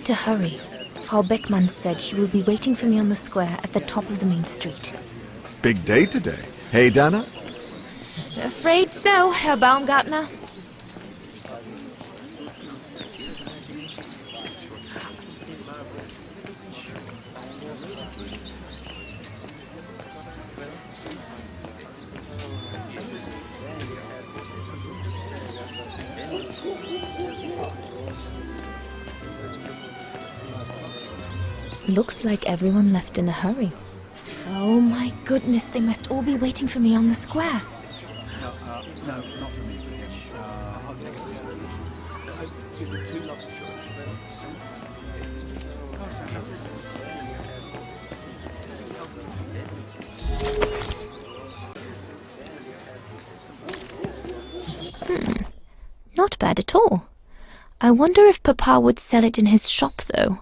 to hurry. Frau Beckmann said she will be waiting for me on the square at the top of the main street. Big day today. Hey, Dana? Afraid so, Herr Baumgartner. Looks like everyone left in a hurry. Oh my goodness, they must all be waiting for me on the square. No, not for me. I'll take it. Give me 2 lots of Not bad at all. I wonder if Papa would sell it in his shop, though.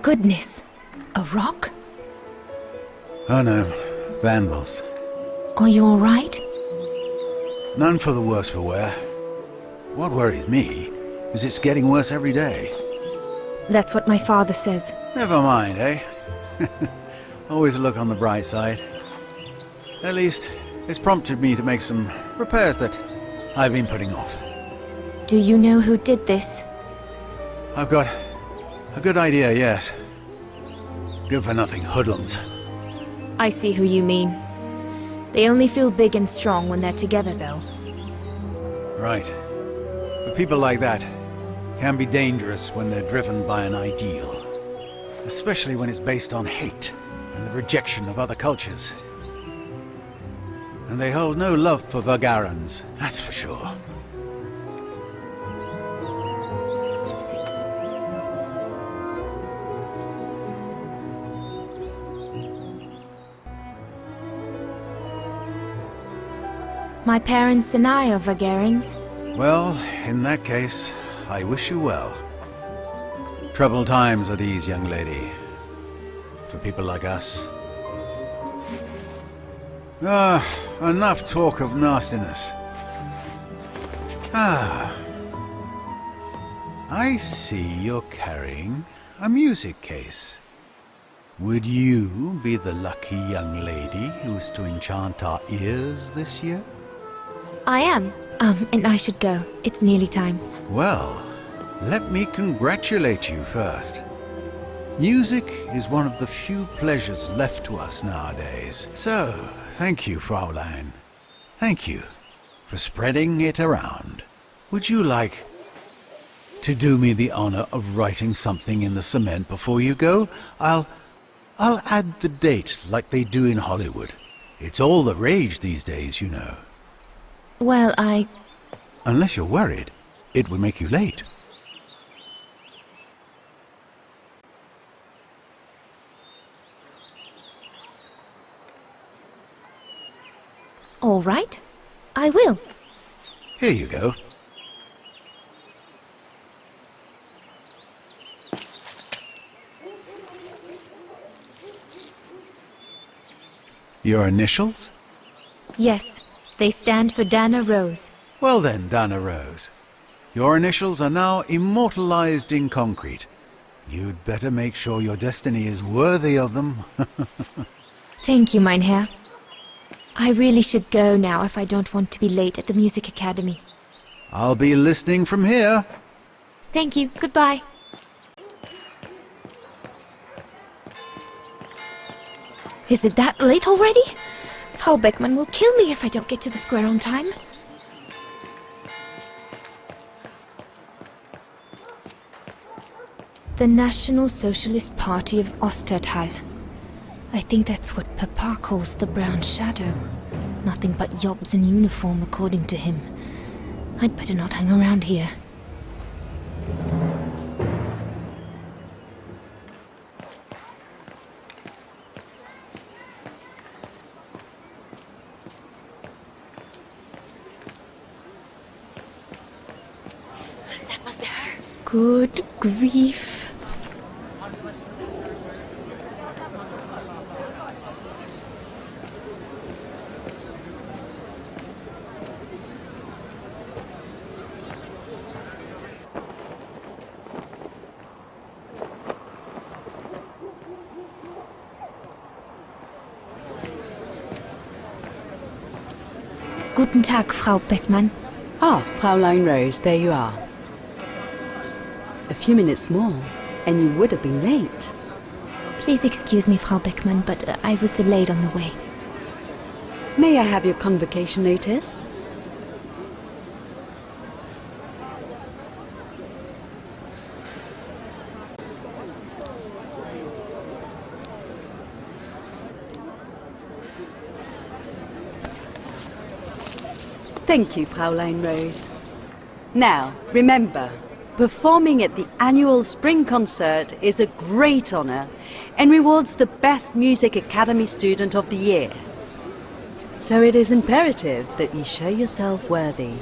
Goodness, a rock? Oh no, vandals. Are you all right? None for the worse for wear. What worries me is it's getting worse every day. That's what my father says. Never mind, eh? Always look on the bright side. At least, it's prompted me to make some repairs that I've been putting off. Do you know who did this? I've got a good idea, yes. Good-for-nothing hoodlums. I see who you mean. They only feel big and strong when they're together, though. Right. But people like that can be dangerous when they're driven by an ideal. Especially when it's based on hate and the rejection of other cultures. And they hold no love for Vagarans, that's for sure. My parents and I are Vagarans. Well, in that case, I wish you well. Troubled times are these, young lady. For people like us. Enough talk of nastiness. I see you're carrying a music case. Would you be the lucky young lady who's to enchant our ears this year? I am. And I should go. It's nearly time. Well, let me congratulate you first. Music is one of the few pleasures left to us nowadays. So, thank you, Fraulein. Thank you for spreading it around. Would you like to do me the honor of writing something in the cement before you go? I'll add the date like they do in Hollywood. It's all the rage these days, you know. Well, Unless you're worried, it would make you late. All right. I will. Here you go. Your initials? Yes, they stand for Dana Rose. Well then, Dana Rose. Your initials are now immortalized in concrete. You'd better make sure your destiny is worthy of them. Thank you, mein Herr. I really should go now if I don't want to be late at the Music Academy. I'll be listening from here. Thank you. Goodbye. Is it that late already? Frau Beckmann will kill me if I don't get to the square on time. The National Socialist Party of Ostertal. I think that's what Papa calls the Brown Shadow. Nothing but yobs in uniform, according to him. I'd better not hang around here. That must be her. Good grief. Guten Tag, Frau Beckmann. Ah, Fraulein Rose, there you are. A few minutes more, and you would have been late. Please excuse me, Frau Beckmann, but I was delayed on the way. May I have your convocation notice? Thank you, Fraulein Rose. Now, remember, performing at the annual spring concert is a great honor and rewards the best Music Academy student of the year. So it is imperative that you show yourself worthy.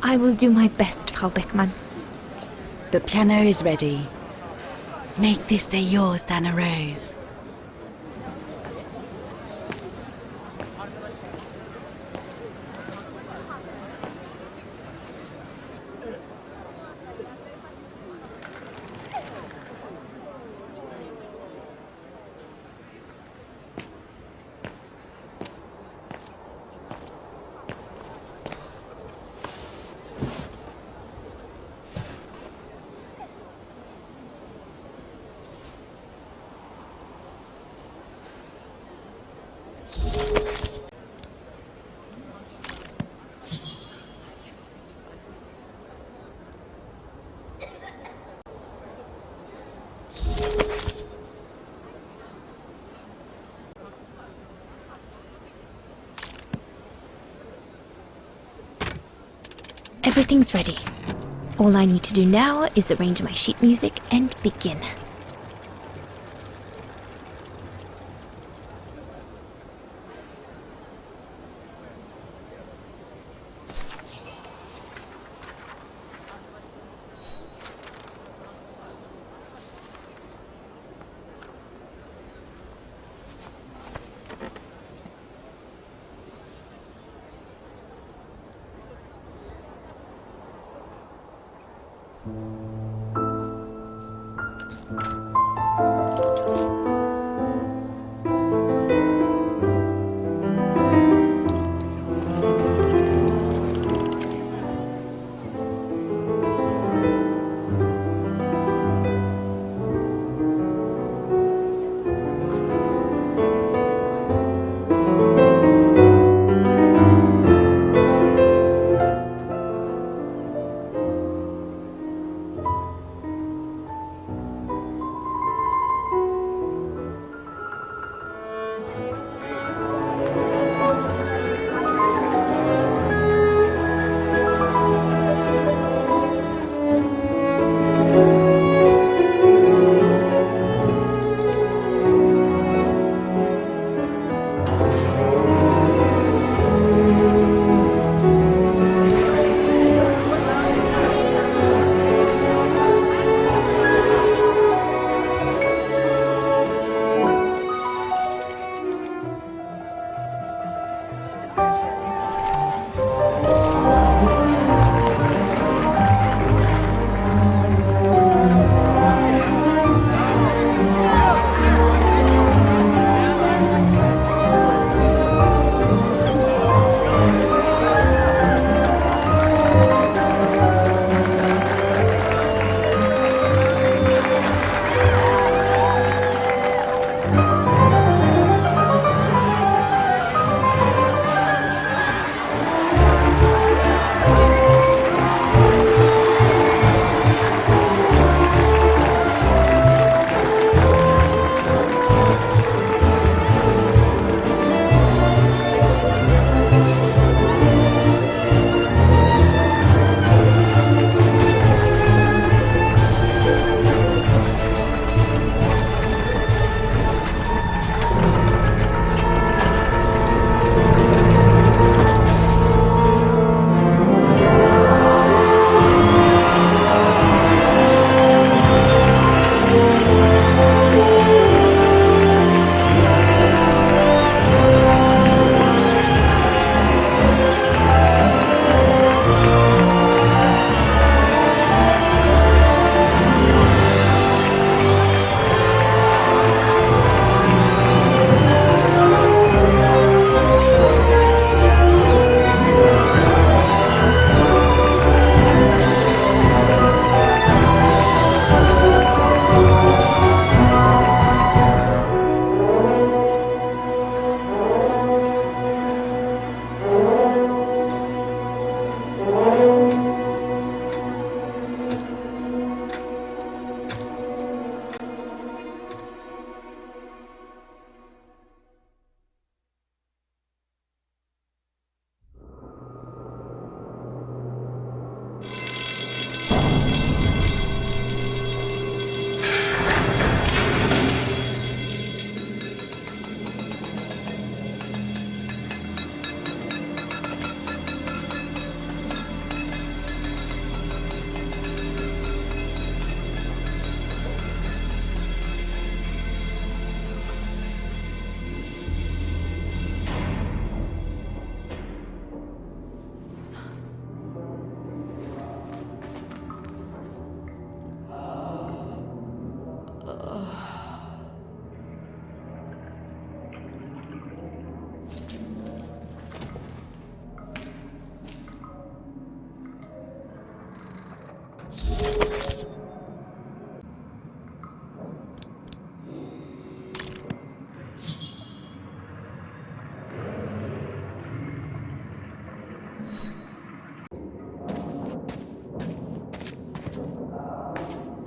I will do my best, Frau Beckmann. The piano is ready. Make this day yours, Dana Rose. Everything's ready. All I need to do now is arrange my sheet music and begin.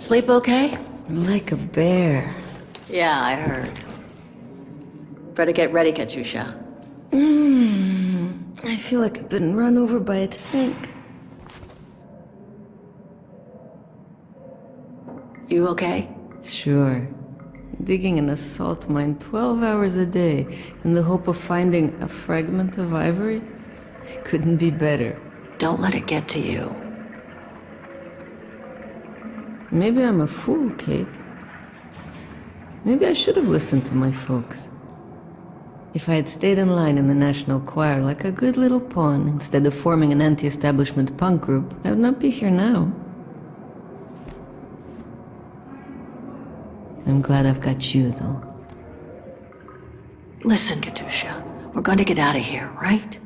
Sleep okay? Like a bear. Yeah, I heard. Better get ready, Katyusha. I feel like I've been run over by a tank. You okay? Sure. Digging an assault mine 12 hours a day in the hope of finding a fragment of ivory? Couldn't be better. Don't let it get to you. Maybe I'm a fool, Kate. Maybe I should have listened to my folks. If I had stayed in line in the National Choir like a good little pawn instead of forming an anti-establishment punk group, I would not be here now. I'm glad I've got you, though. Listen, Katyusha, we're going to get out of here, right?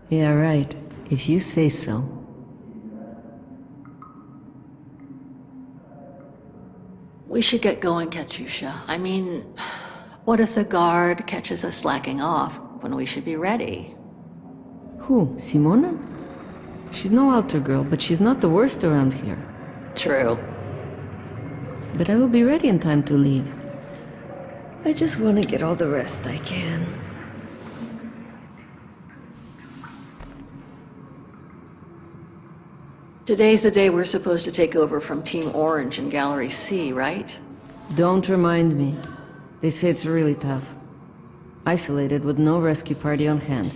Yeah, right. If you say so. We should get going, Katyusha. I mean, what if the guard catches us slacking off when we should be ready? Who? Simona? She's no altar girl, but she's not the worst around here. True. But I will be ready in time to leave. I just want to get all the rest I can. Today's the day we're supposed to take over from Team Orange in Gallery C, right? Don't remind me. They say it's really tough. Isolated with no rescue party on hand.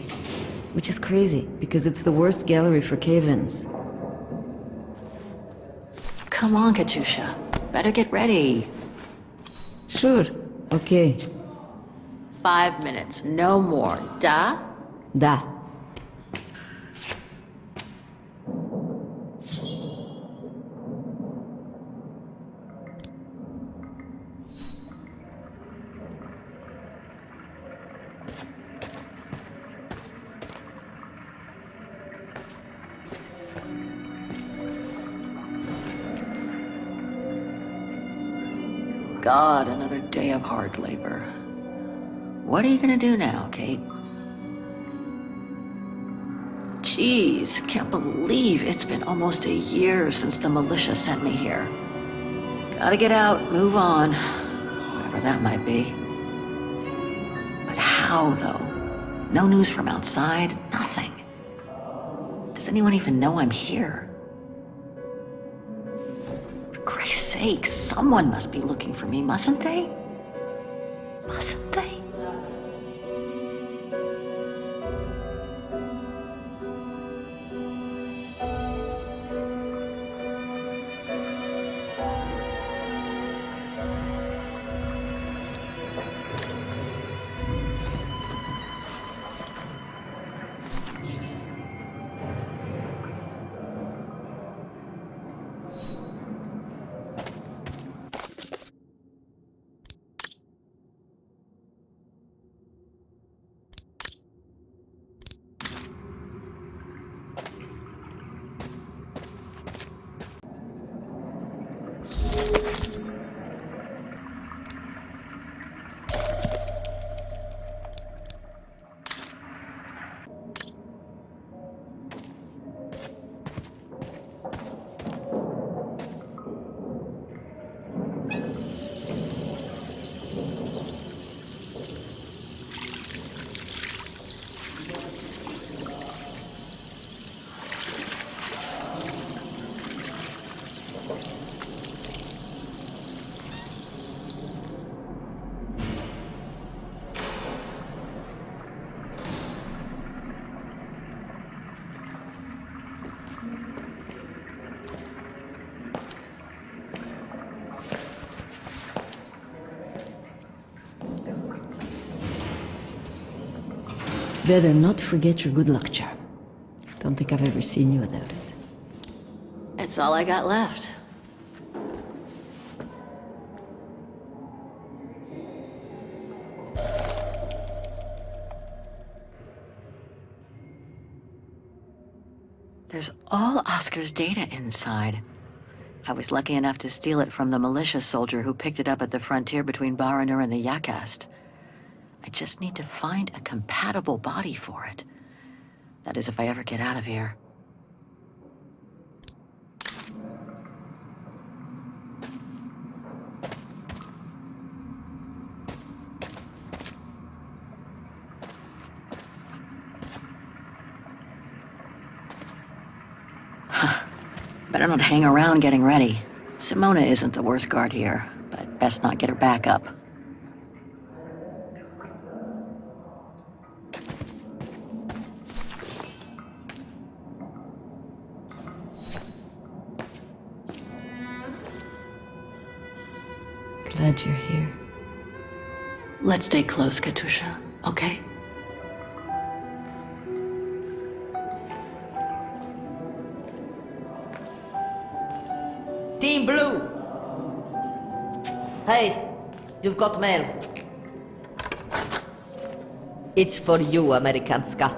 Which is crazy, because it's the worst gallery for cave-ins. Come on, Katyusha. Better get ready. Sure. Okay. 5 minutes, no more. Da? Da. God, another day of hard labor. What are you gonna do now, Kate? Jeez, can't believe it's been almost a year since the militia sent me here. Gotta get out, move on, whatever that might be. But how, though? No news from outside, nothing. Does anyone even know I'm here? For Christ's sake, someone must be looking for me, mustn't they? Mustn't they? Better not forget your good luck charm. Don't think I've ever seen you without it. It's all I got left. There's all Oscar's data inside. I was lucky enough to steal it from the militia soldier who picked it up at the frontier between Baranur and the Yakast. I just need to find a compatible body for it. That is, if I ever get out of here. Better not hang around getting ready. Simona isn't the worst guard here, but best not get her back up. Glad you're here. Let's stay close, Katusha, okay? Team Blue! Hey, you've got mail. It's for you, Amerikanska.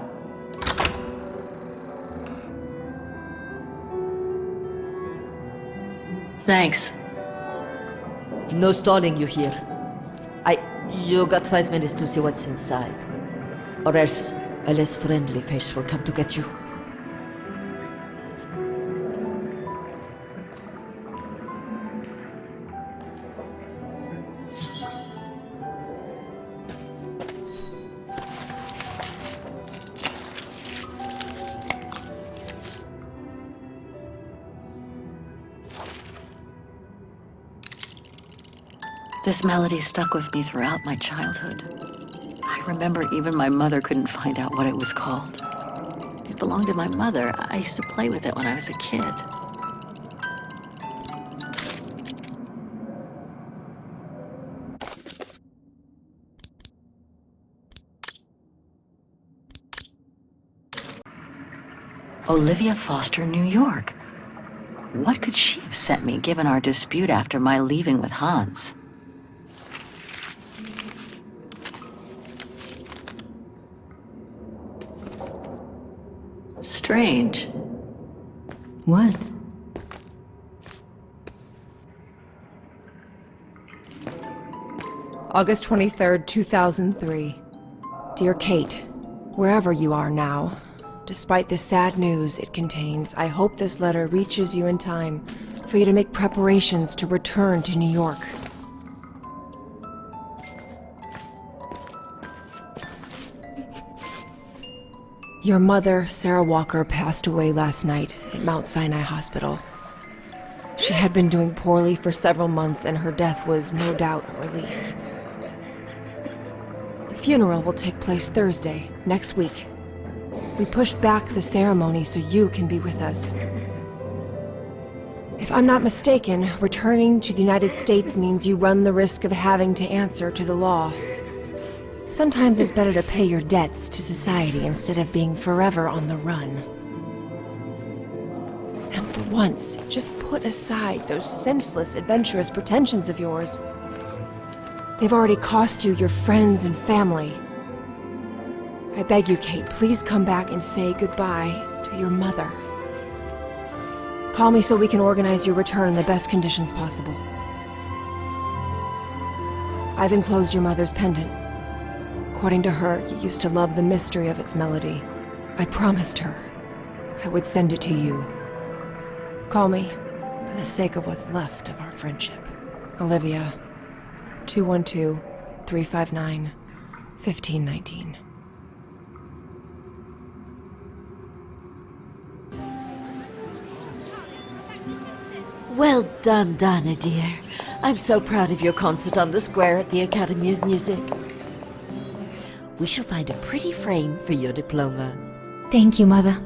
Thanks. No stalling you here. You got 5 minutes to see what's inside. Or else a less friendly face will come to get you. This melody stuck with me throughout my childhood. I remember even my mother couldn't find out what it was called. It belonged to my mother. I used to play with it when I was a kid. Olivia Foster, New York. What could she have sent me given our dispute after my leaving with Hans? Strange. What? August 23rd, 2003. Dear Kate, wherever you are now, despite the sad news it contains, I hope this letter reaches you in time for you to make preparations to return to New York. Your mother, Sarah Walker, passed away last night at Mount Sinai Hospital. She had been doing poorly for several months, and her death was no doubt a release. The funeral will take place Thursday, next week. We pushed back the ceremony so you can be with us. If I'm not mistaken, returning to the United States means you run the risk of having to answer to the law. Sometimes it's better to pay your debts to society instead of being forever on the run. And for once, just put aside those senseless, adventurous pretensions of yours. They've already cost you your friends and family. I beg you, Kate, please come back and say goodbye to your mother. Call me so we can organize your return in the best conditions possible. I've enclosed your mother's pendant. According to her, you used to love the mystery of its melody. I promised her I would send it to you. Call me, for the sake of what's left of our friendship. Olivia, 212-359-1519. Well done, Donna, dear. I'm so proud of your concert on the square at the Academy of Music. We shall find a pretty frame for your diploma. Thank you, Mother.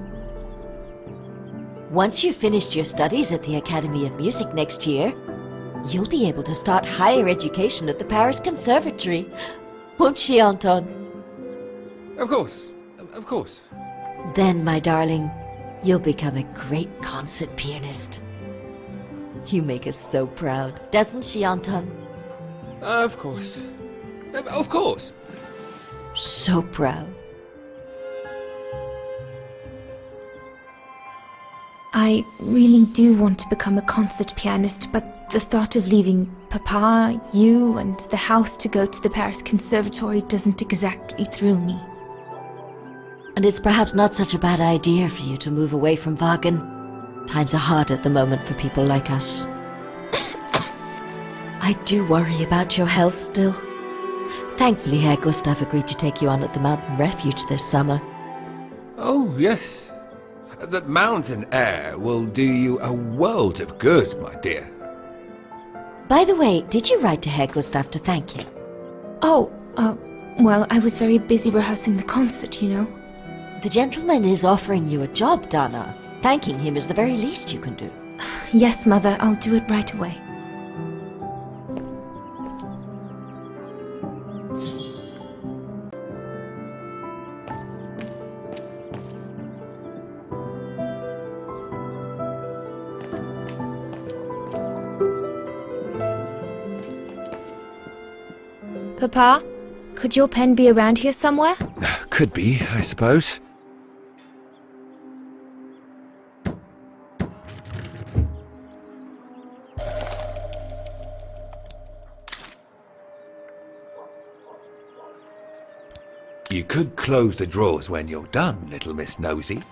Once you've finished your studies at the Academy of Music next year, you'll be able to start higher education at the Paris Conservatory. Won't she, Anton? Of course. Of course. Then, my darling, you'll become a great concert pianist. You make us so proud, doesn't she, Anton? Of course. Of course. So proud. I really do want to become a concert pianist, but the thought of leaving Papa, you, and the house to go to the Paris Conservatory doesn't exactly thrill me. And it's perhaps not such a bad idea for you to move away from Wagen. Times are hard at the moment for people like us. I do worry about your health still. Thankfully, Herr Gustav agreed to take you on at the mountain refuge this summer. Oh, yes. The mountain air will do you a world of good, my dear. By the way, did you write to Herr Gustav to thank him? Oh, well, I was very busy rehearsing the concert, you know. The gentleman is offering you a job, Dana. Thanking him is the very least you can do. Yes, Mother, I'll do it right away. Papa, could your pen be around here somewhere? Could be, I suppose. You could close the drawers when you're done, little Miss Nosy.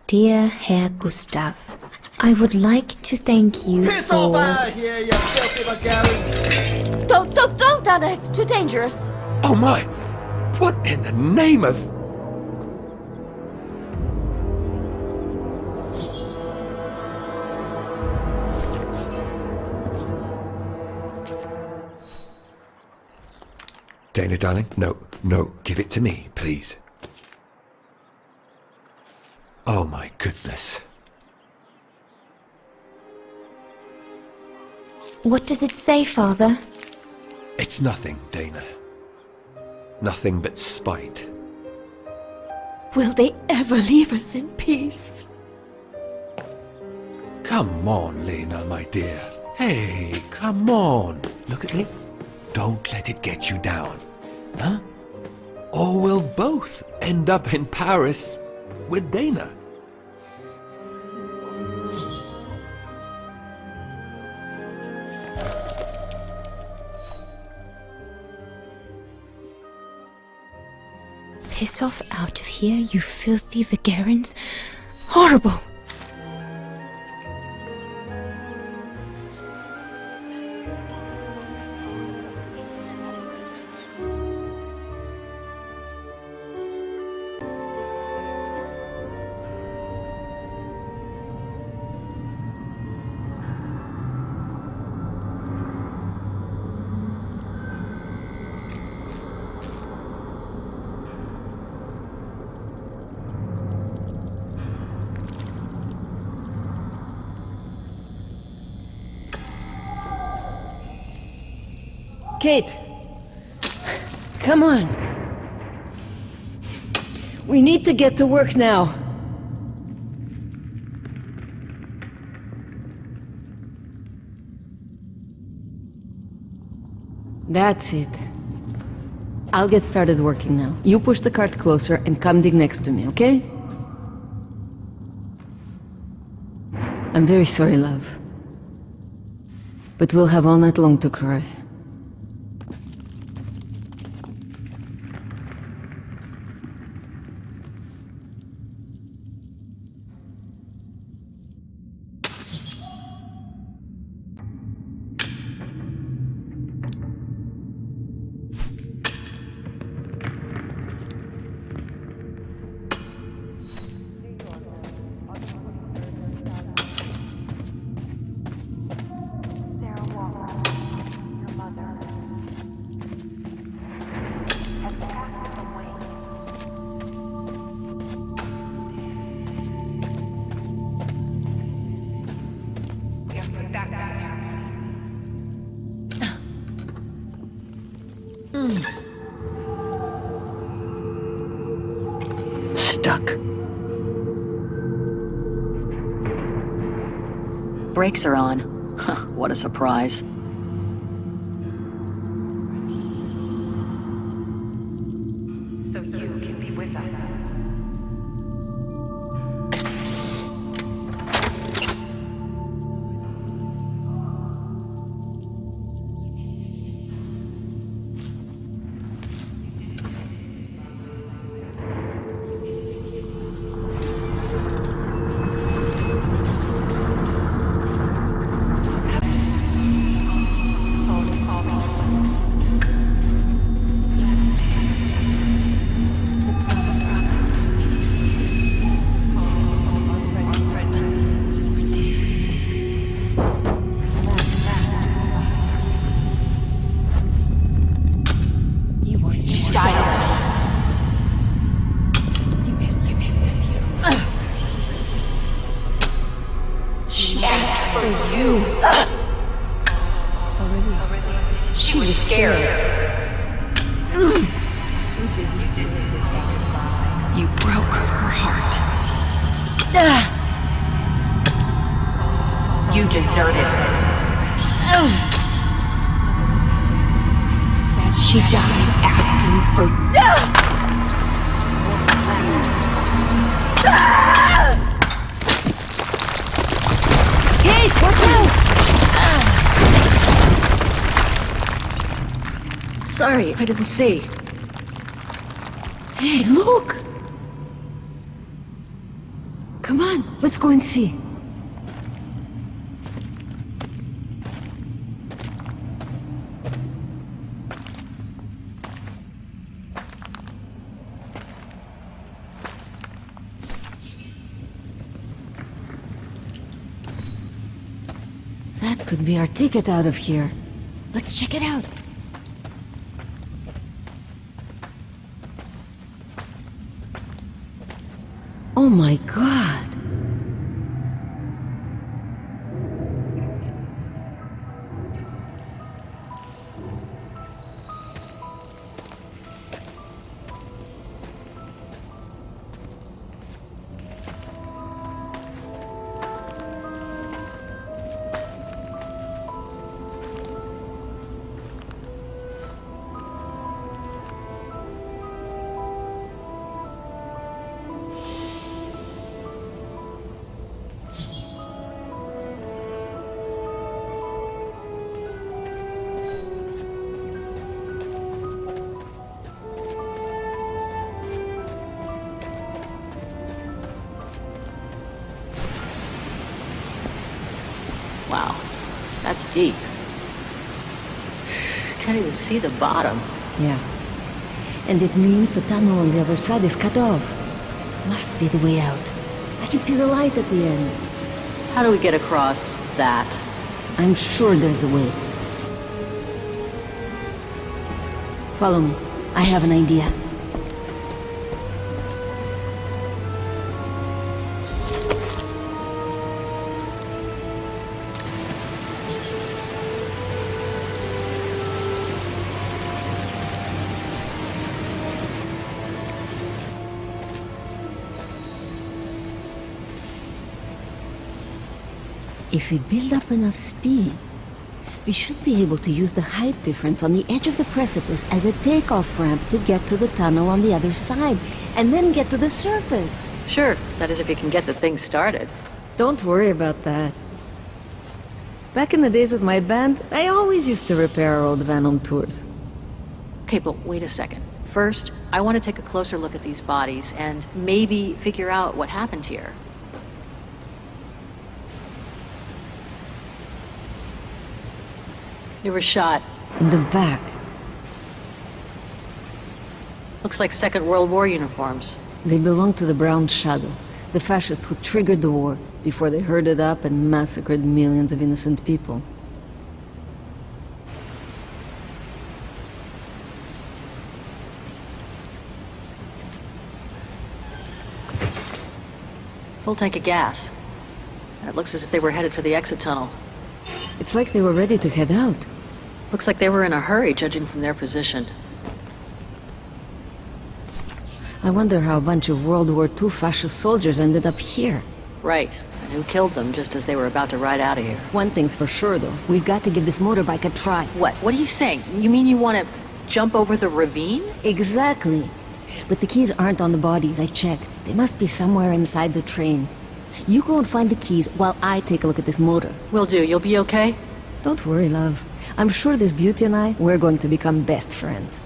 Dear Herr Gustav, I would like to thank you for... Don't, Dana, it's too dangerous. Oh my! What in the name of... Dana, darling, no, give it to me, please. Oh my goodness. What does it say, Father? It's nothing, Dana. Nothing but spite. Will they ever leave us in peace? Come on, Lena, my dear. Hey, come on. Look at me. Don't let it get you down. Huh? Or we'll both end up in Paris with Dana. Piss off out of here, you filthy Vagarans. Horrible! Kate! Come on! We need to get to work now! That's it. I'll get started working now. You push the cart closer and come dig next to me, okay? I'm very sorry, love. But we'll have all night long to cry. Stuck. Brakes are on. Huh, what a surprise. So you can be with us. scared. You broke her heart. You deserted her. She died asking for... Kate, watch out! Sorry, I didn't see. Hey, look! Come on, let's go and see. That could be our ticket out of here. Let's check it out. Oh my god! Wow, that's deep. Can't even see the bottom. Yeah. And it means the tunnel on the other side is cut off. Must be the way out. I can see the light at the end. How do we get across that? I'm sure there's a way. Follow me. I have an idea. If we build up enough speed, we should be able to use the height difference on the edge of the precipice as a takeoff ramp to get to the tunnel on the other side, and then get to the surface. Sure, that is if you can get the thing started. Don't worry about that. Back in the days with my band, I always used to repair our old van on tours. Okay, but wait a second. First, I want to take a closer look at these bodies and maybe figure out what happened here. They were shot. In the back. Looks like Second World War uniforms. They belong to the Brown Shadow, the fascists who triggered the war before they herded up and massacred millions of innocent people. Full tank of gas. And it looks as if they were headed for the exit tunnel. It's like they were ready to head out. Looks like they were in a hurry, judging from their position. I wonder how a bunch of World War II fascist soldiers ended up here. Right. And who killed them just as they were about to ride out of here? One thing's for sure, though. We've got to give this motorbike a try. What? What are you saying? You mean you want to jump over the ravine? Exactly. But the keys aren't on the bodies, I checked. They must be somewhere inside the train. You go and find the keys while I take a look at this motor. Will do. You'll be okay? Don't worry, love. I'm sure this beauty and I, we're going to become best friends.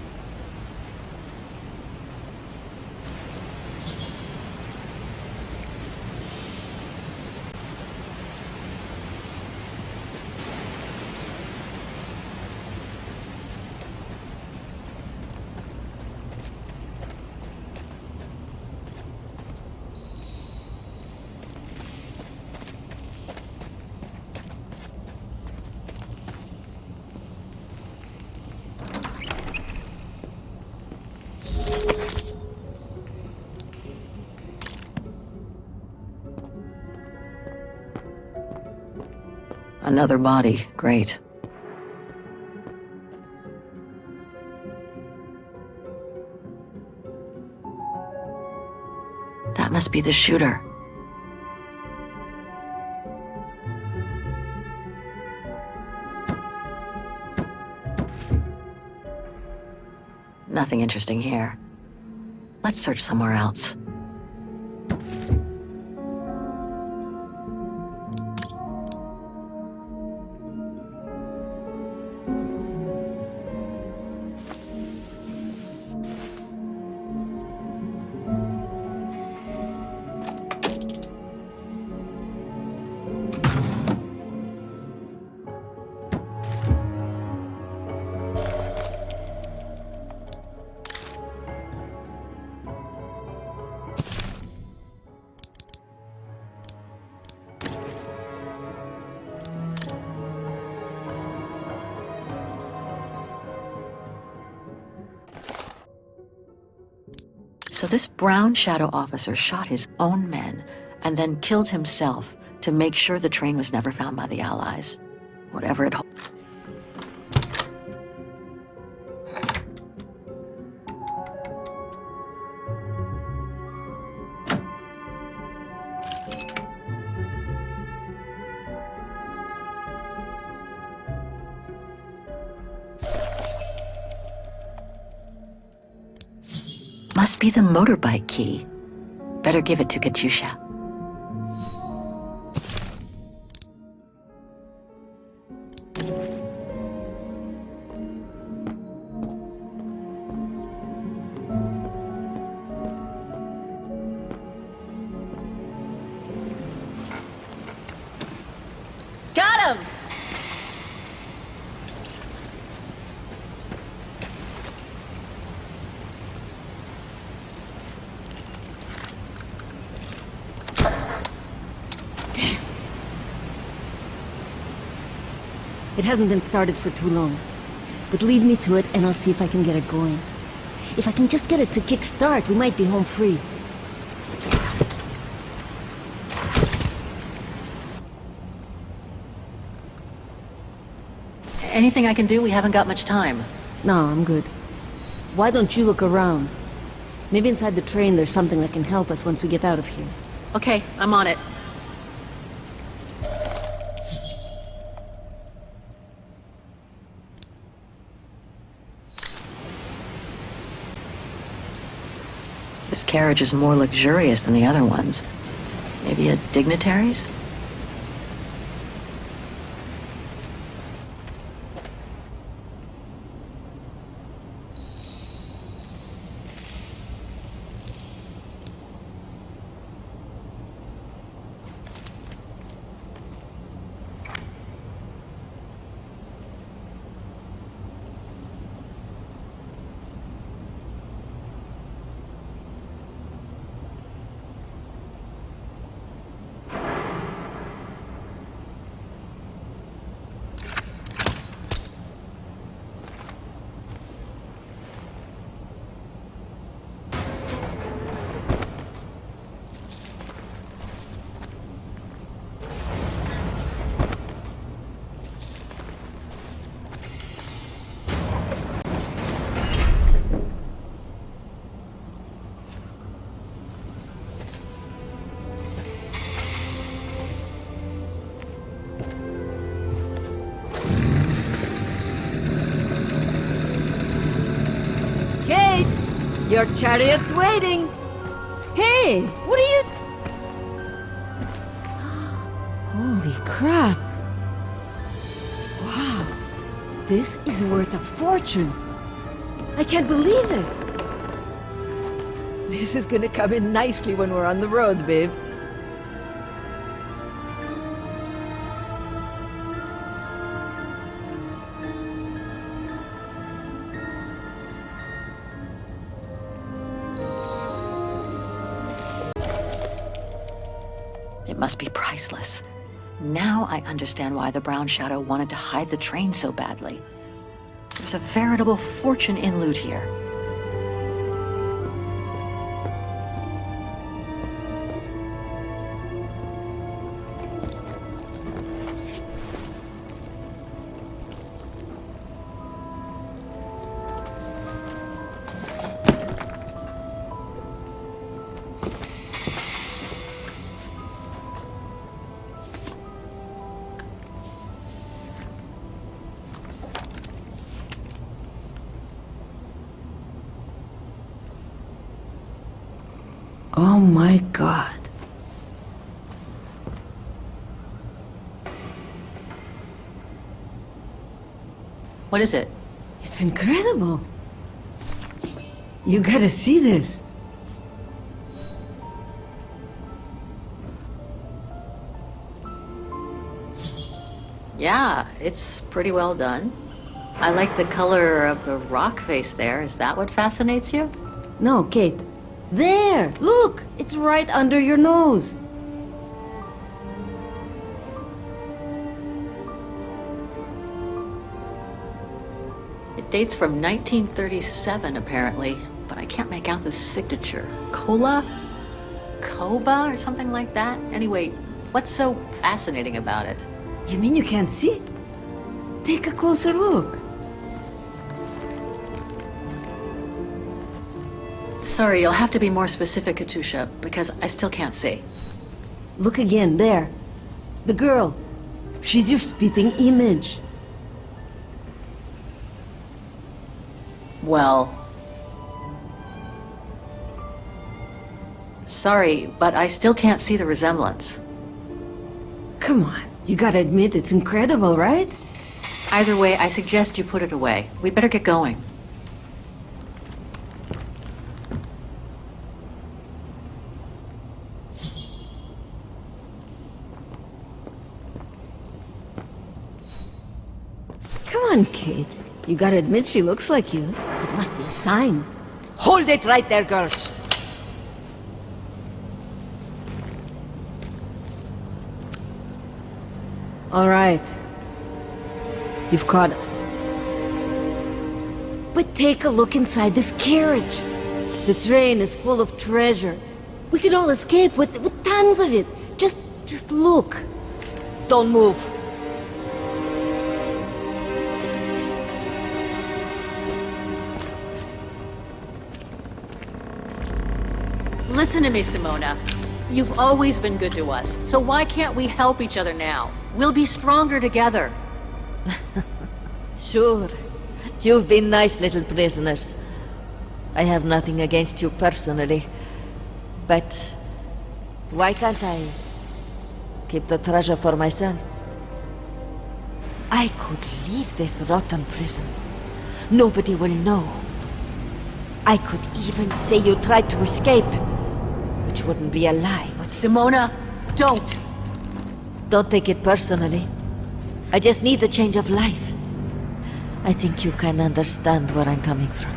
Another body. Great. That must be the shooter. Nothing interesting here. Let's search somewhere else. So this brown shadow officer shot his own men and then killed himself to make sure the train was never found by the Allies. Whatever it... Must be the motorbike key. Better give it to Katyusha. Got him! It hasn't been started for too long. But leave me to it and I'll see if I can get it going. If I can just get it to kick-start, we might be home free. Anything I can do? We haven't got much time. No, I'm good. Why don't you look around? Maybe inside the train there's something that can help us once we get out of here. Okay, I'm on it. This carriage is more luxurious than the other ones. Maybe a dignitary's? Your chariot's waiting! Hey, what are you... Holy crap! Wow, this is worth a fortune! I can't believe it! This is gonna come in nicely when we're on the road, babe. It must be priceless. Now I understand why the Brown Shadow wanted to hide the train so badly. There's a veritable fortune in loot here. Oh my god. What is it? It's incredible. You gotta see this. Yeah, it's pretty well done. I like the color of the rock face there. Is that what fascinates you? No, Kate. There! Look! It's right under your nose. It dates from 1937, apparently, but I can't make out the signature. Cola? Koba or something like that? Anyway, what's so fascinating about it? You mean you can't see? Take a closer look. Sorry, you'll have to be more specific, Katusha, because I still can't see. Look again, there. The girl. She's your spitting image. Well... Sorry, but I still can't see the resemblance. Come on, you gotta admit it's incredible, right? Either way, I suggest you put it away. We'd better get going. Come on, Kate. You gotta admit she looks like you. It must be a sign. Hold it right there, girls. All right. You've caught us. But take a look inside this carriage. The train is full of treasure. We could all escape with tons of it. Just look. Don't move. Listen to me, Simona. You've always been good to us, so why can't we help each other now? We'll be stronger together. Sure. You've been nice little prisoners. I have nothing against you personally. But why can't I keep the treasure for myself? I could leave this rotten prison. Nobody will know. I could even say you tried to escape, which wouldn't be a lie. But Simona, don't! don't take it personally. I just need a change of life. I think you can understand where I'm coming from.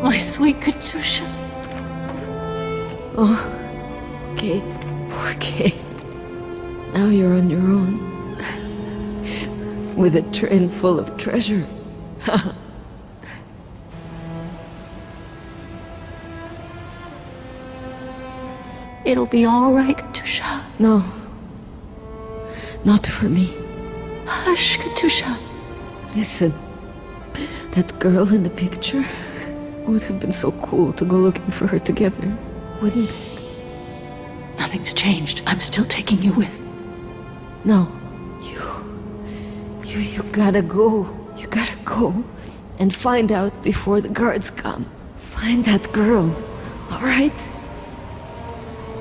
My sweet Katusha. Oh, Kate. Poor Kate. Now you're on your own. With a train full of treasure. It'll be all right, Katusha. No. Not for me. Hush, Katusha. Listen. That girl in the picture would have been so cool to go looking for her together, wouldn't it? Nothing's changed. I'm still taking you with. No. You gotta go. You gotta go and find out before the guards come. Find that girl, all right?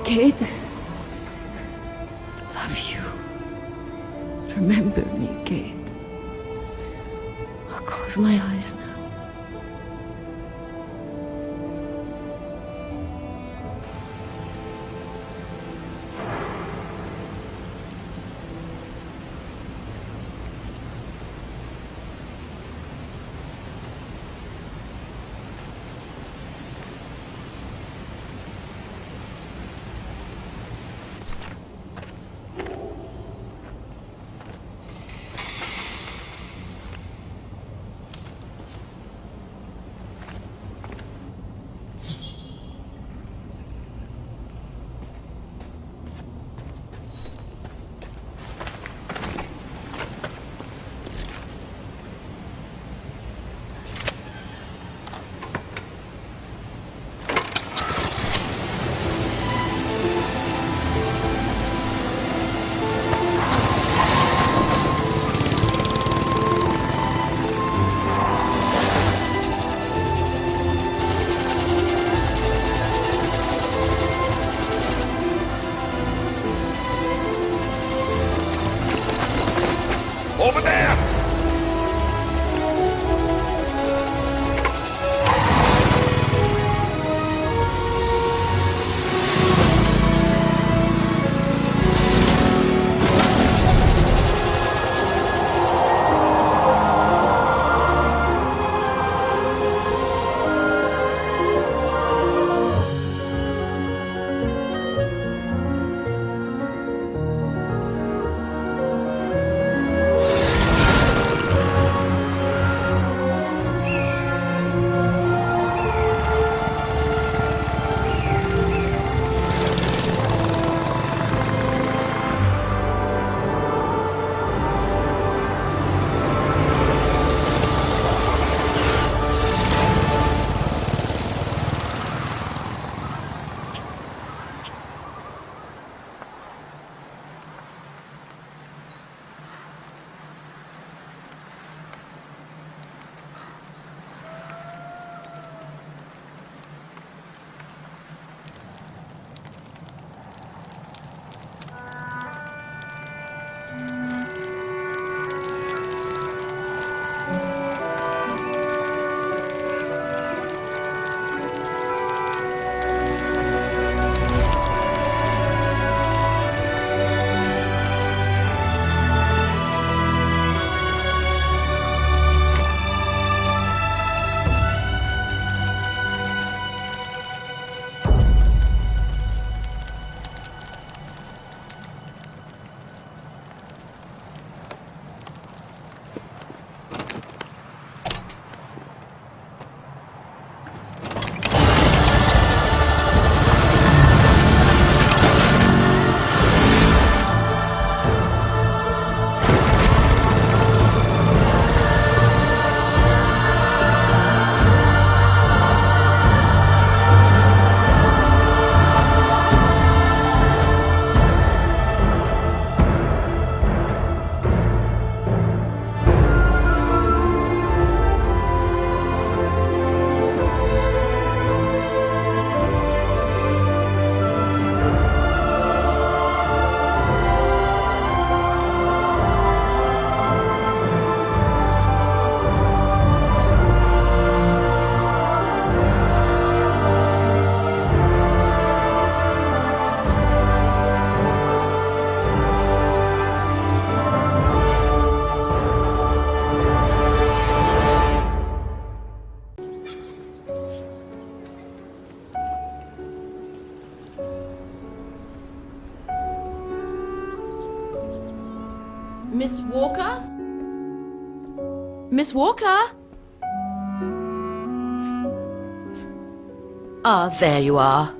Kate, love you. Remember me, Kate. I'll close my eyes now. Miss Walker? Miss Walker? Ah, there you are.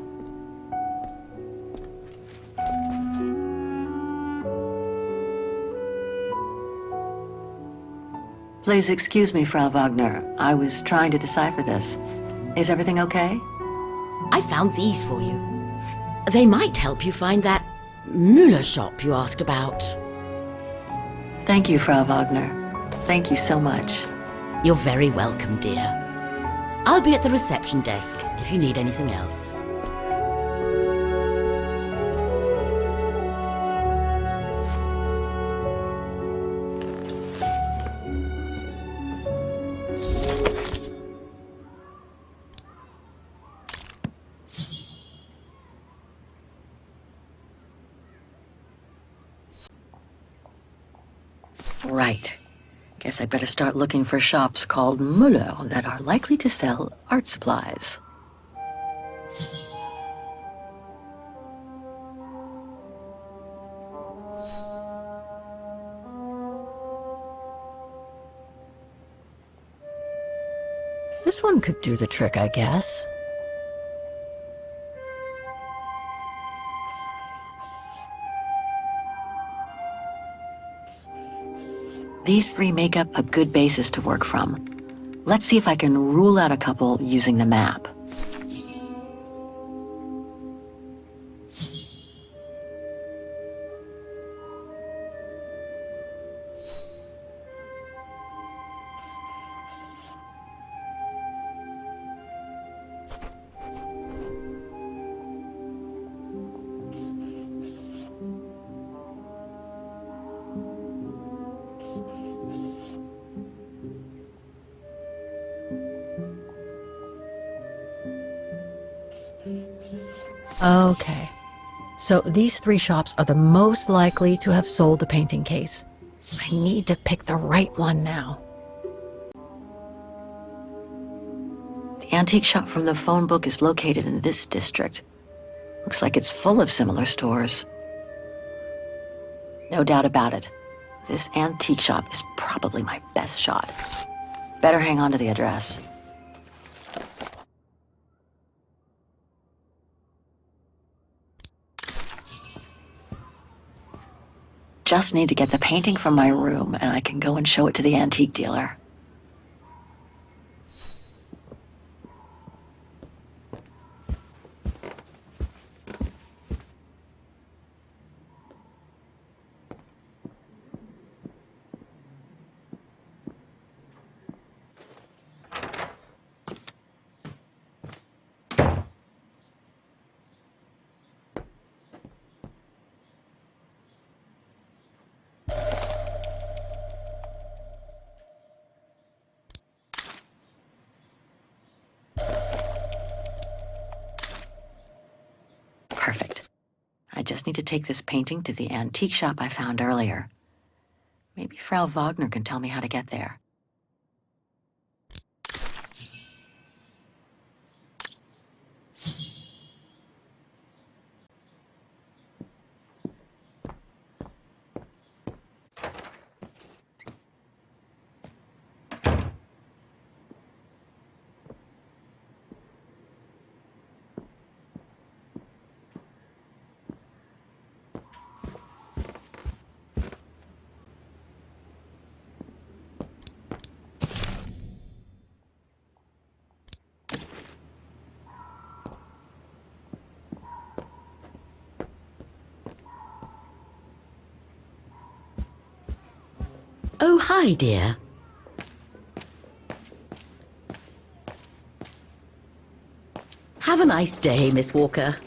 Please excuse me, Frau Wagner. I was trying to decipher this. Is everything okay? I found these for you. They might help you find that Müller shop you asked about. Thank you, Frau Wagner. Thank you so much. You're very welcome, dear. I'll be at the reception desk if you need anything else. Right. Guess I'd better start looking for shops called Müller that are likely to sell art supplies. This one could do the trick, I guess. These three make up a good basis to work from. Let's see if I can rule out a couple using the map. Okay, so these three shops are the most likely to have sold the painting case. I need to pick the right one now. The antique shop from the phone book is located in this district. Looks like it's full of similar stores. No doubt about it. This antique shop is probably my best shot. Better hang on to the address. Just need to get the painting from my room, and I can go and show it to the antique dealer. Perfect. I just need to take this painting to the antique shop I found earlier. Maybe Frau Wagner can tell me how to get there. Oh, hi, dear. Have a nice day, Miss Walker.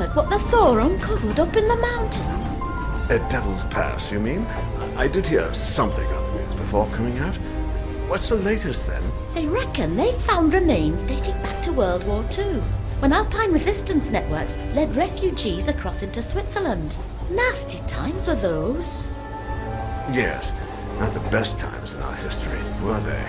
heard what the Thor uncovered up in the mountain? At Devil's Pass, you mean? I did hear something on the news before coming out. What's the latest then? They reckon they found remains dating back to World War II, when Alpine resistance networks led refugees across into Switzerland. Nasty times were those. Yes, not the best times in our history, were they?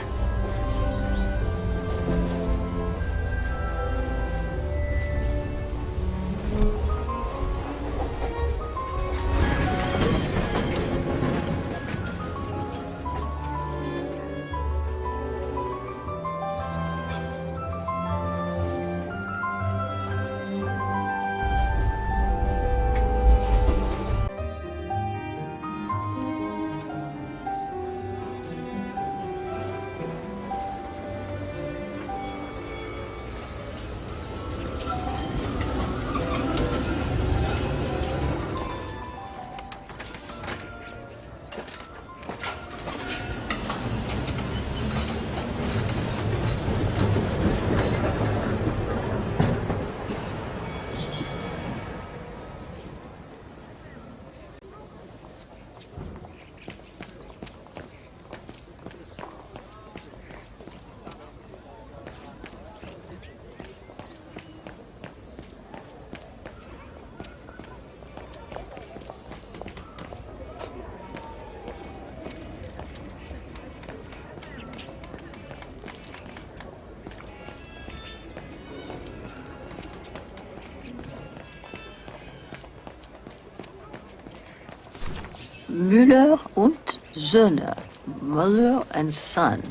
Müller und Söhne. Mother and son.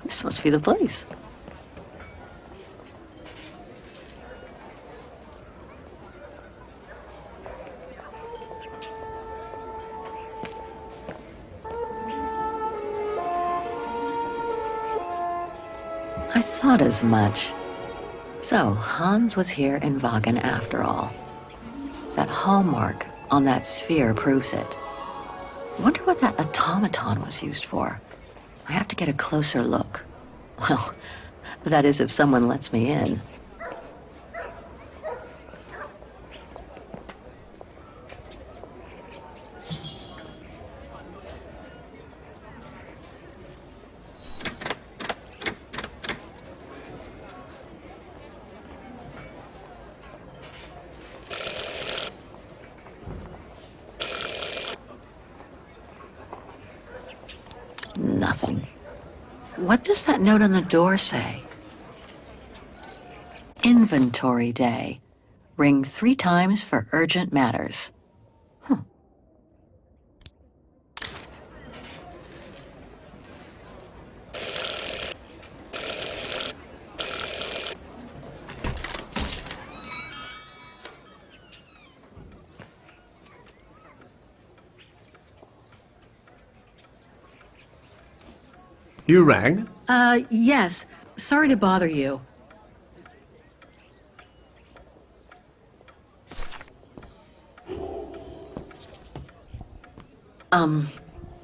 This must be the place. I thought as much. So, Hans was here in Wagen after all. That hallmark on that sphere proves it. Wonder what that automaton was used for. I have to get a closer look. Well, that is if someone lets me in. Nothing. What does that note on the door say? Inventory day. Ring 3 times for urgent matters. Huh. You rang? Yes. Sorry to bother you.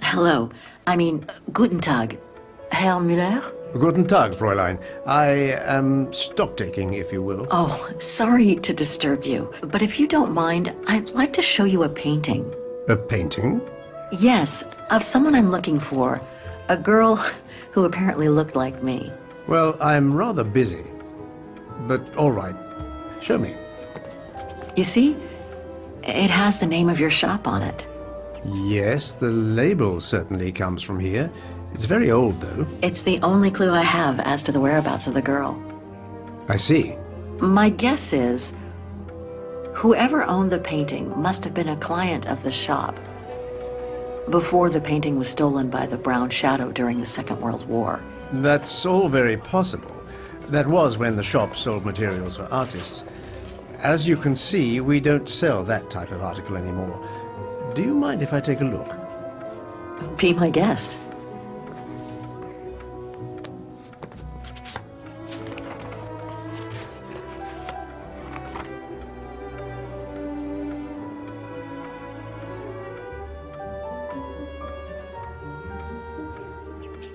Hello. I mean, guten Tag. Herr Müller? Guten Tag, Fräulein. I am stock-taking, if you will. Oh, sorry to disturb you, but if you don't mind, I'd like to show you a painting. A painting? Yes, of someone I'm looking for. A girl who apparently looked like me. Well, I'm rather busy. But all right. Show me. You see? It has the name of your shop on it. Yes, the label certainly comes from here. It's very old, though. It's the only clue I have as to the whereabouts of the girl. I see. My guess is, whoever owned the painting must have been a client of the shop before the painting was stolen by the Brown Shadow during the Second World War. That's all very possible. That was when the shop sold materials for artists. As you can see, we don't sell that type of article anymore. Do you mind if I take a look? Be my guest.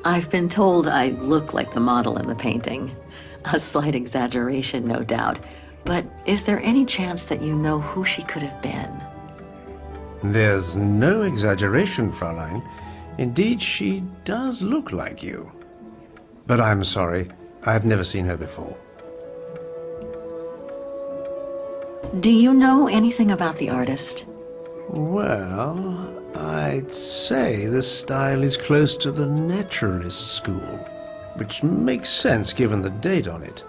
I've been told I look like the model in the painting. A slight exaggeration, no doubt. but is there any chance that you know who she could have been? There's no exaggeration, Fräulein. Indeed, she does look like you. But I'm sorry, I've never seen her before. Do you know anything about the artist? Well, I'd say the style is close to the naturalist school, which makes sense given the date on it.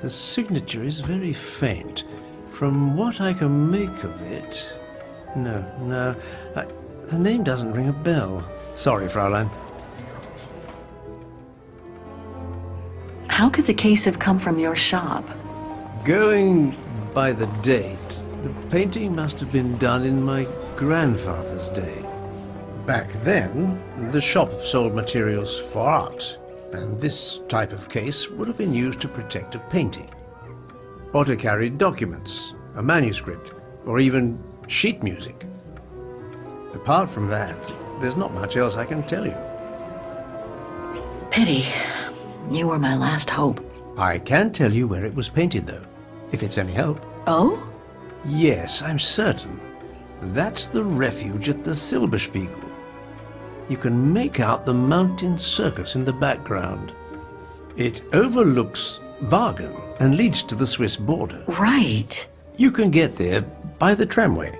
The signature is very faint. From what I can make of it... No, the name doesn't ring a bell. Sorry, Fräulein. How could the case have come from your shop? Going by the date, the painting must have been done in my grandfather's day. Back then, the shop sold materials for art, and this type of case would have been used to protect a painting. Or to carry documents, a manuscript, or even sheet music. Apart from that, there's not much else I can tell you. Pity. You were my last hope. I can tell you where it was painted, though, if it's any help. Oh? Yes, I'm certain. That's the refuge at the Silberspiegel. You can make out the mountain circus in the background. It overlooks Wagen and leads to the Swiss border. Right. You can get there by the tramway.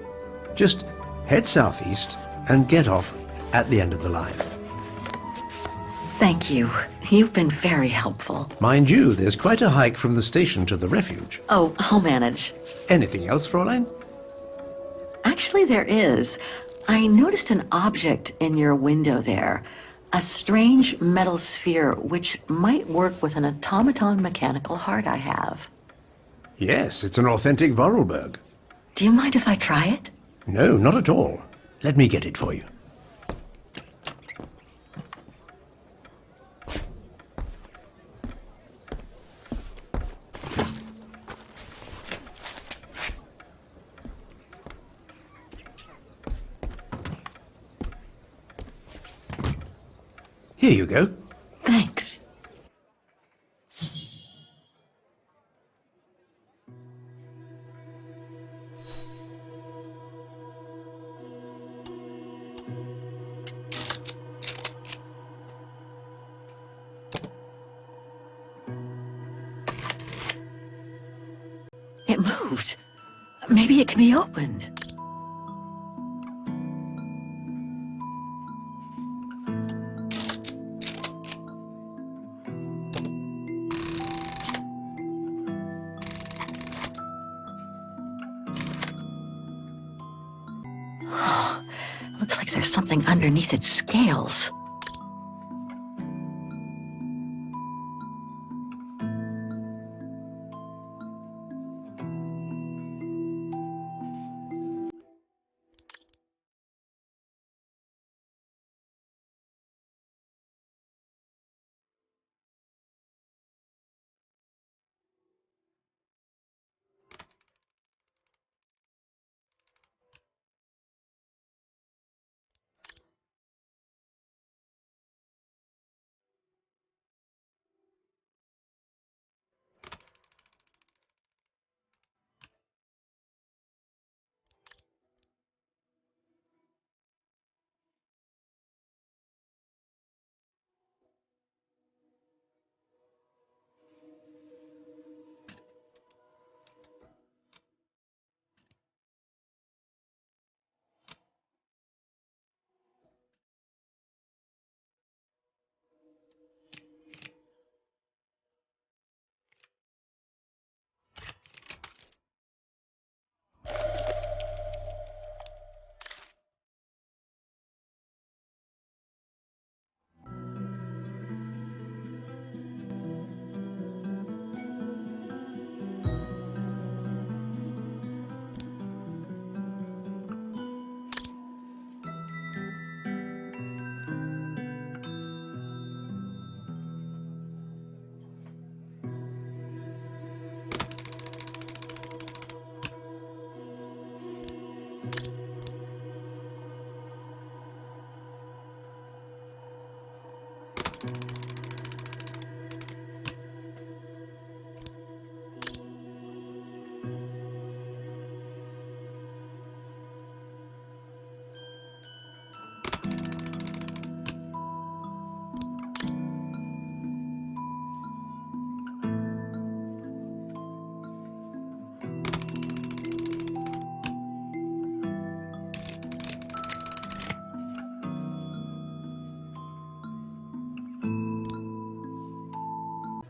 Just head southeast and get off at the end of the line. Thank you. You've been very helpful. Mind you, there's quite a hike from the station to the refuge. Oh, I'll manage. Anything else, Fräulein? Actually, there is. I noticed an object in your window there. A strange metal sphere which might work with an automaton mechanical heart I have. Yes, it's an authentic Vorarlberg. Do you mind if I try it? No, not at all. Let me get it for you. Here you go. Thanks. It moved. Maybe it can be opened. Looks like there's something underneath its scales.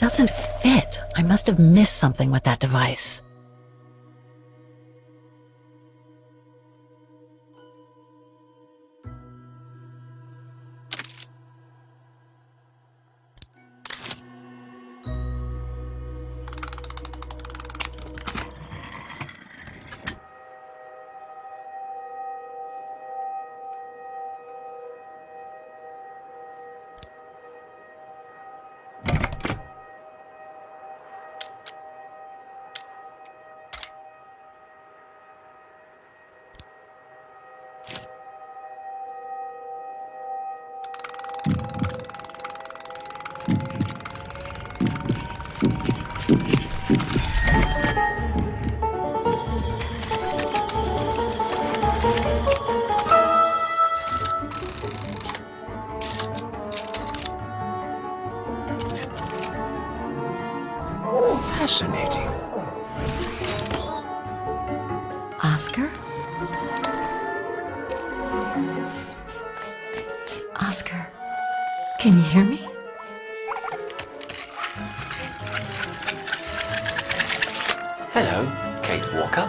doesn't fit. I must have missed something with that device. Fascinating. Oscar? Oscar, can you hear me? Hello, Kate Walker.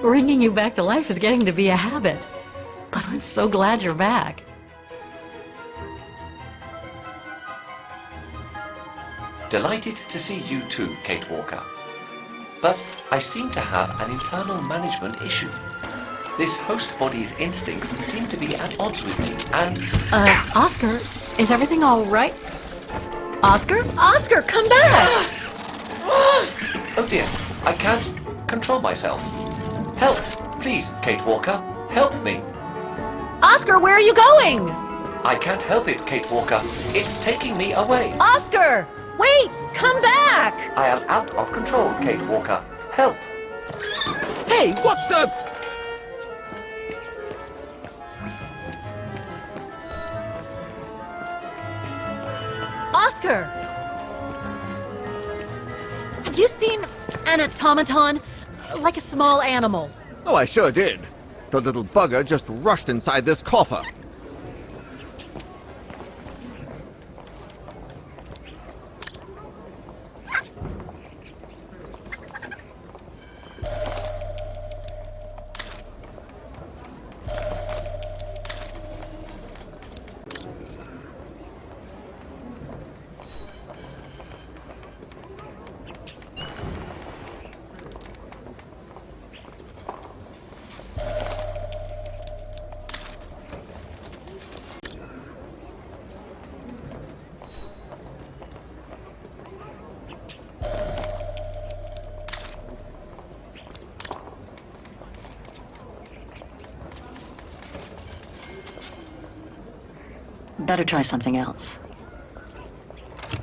Bringing you back to life is getting to be a habit. But I'm so glad you're back. Delighted to see you too, Kate Walker. But I seem to have an internal management issue. This host body's instincts seem to be at odds with me, and... Oscar, is everything all right? Oscar? Oscar, come back! Oh dear, I can't control myself. Help, please, Kate Walker. Help me. Oscar, where are you going? I can't help it, Kate Walker. It's taking me away. Oscar! Wait! Come back! I am out of control, Kate Walker. Help. Hey, what the... Oscar! Have you seen an automaton? Like a small animal. Oh, I sure did. The little bugger just rushed inside this coffer. Better try something else.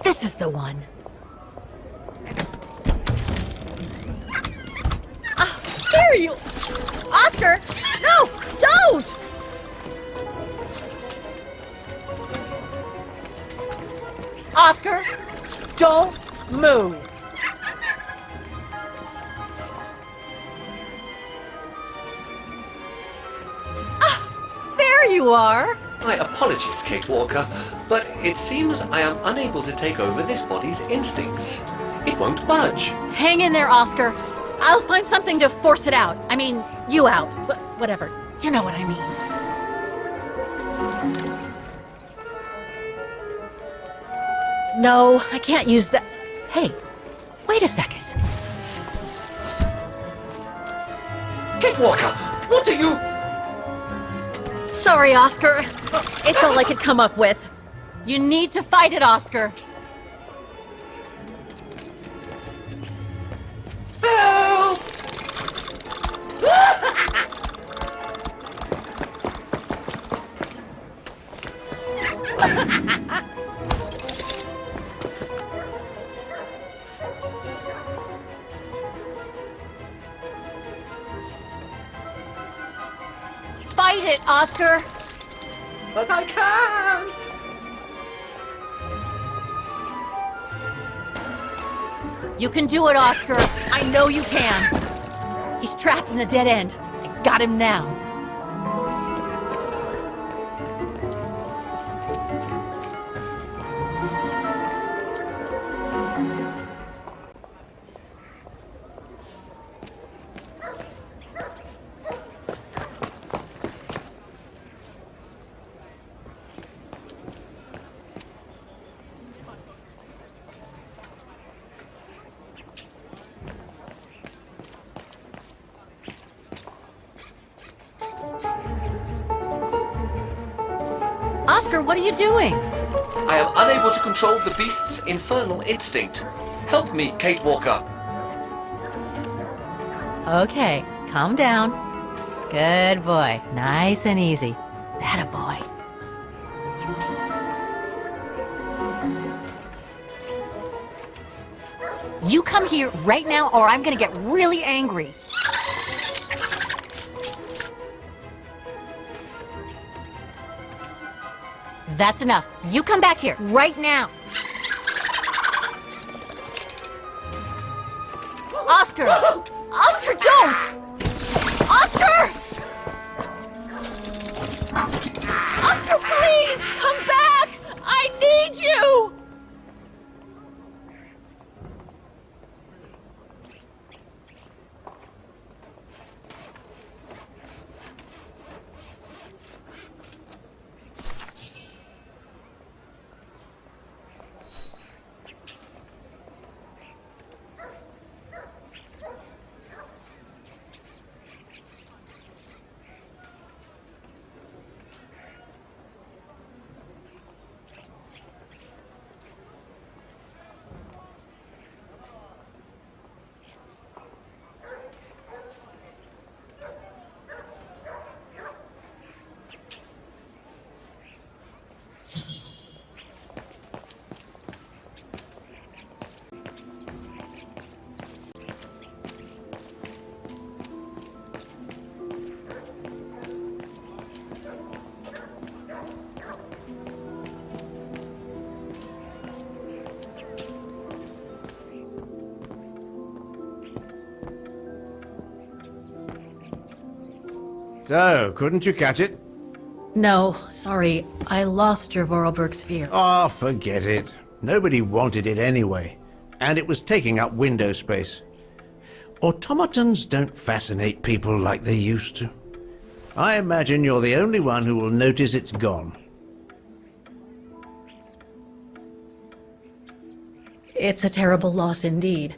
This is the one. There you... Oscar! No! Don't! Oscar! Don't move! There you are! My apologies, Kate Walker, but it seems I am unable to take over this body's instincts. It won't budge. Hang in there, Oscar. I'll find something to force it out. I mean, you out. Whatever. You know what I mean. No, I can't use that. Hey, wait a second. Kate Walker, what are you... Sorry, Oscar. It's all I could come up with. You need to fight it, Oscar. Help! Fight it, Oscar! But I can't! You can do it, Oscar. I know you can. He's trapped in a dead end. I got him now. Oscar, what are you doing? I am unable to control the beast's infernal instinct. Help me, Kate Walker. Okay, calm down. Good boy. Nice and easy. That a boy. You come here right now or I'm gonna get really angry. That's enough. You come back here right now. Oscar! Oscar, don't! Oscar! Oscar, please! Come back! I need you! So, couldn't you catch it? No, sorry. I lost your Vorarlberg sphere. Oh, forget it. Nobody wanted it anyway. And it was taking up window space. Automatons don't fascinate people like they used to. I imagine you're the only one who will notice it's gone. It's a terrible loss indeed.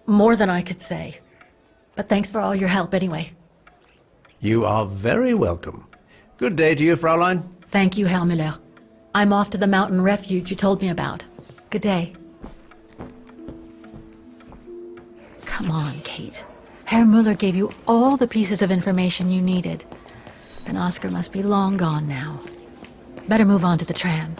More than I could say. But thanks for all your help anyway. You are very welcome. Good day to you, Fraulein. Thank you, Herr Müller. I'm off to the mountain refuge you told me about. Good day. Come on, Kate. Herr Müller gave you all the pieces of information you needed. And Oscar must be long gone now. Better move on to the tram.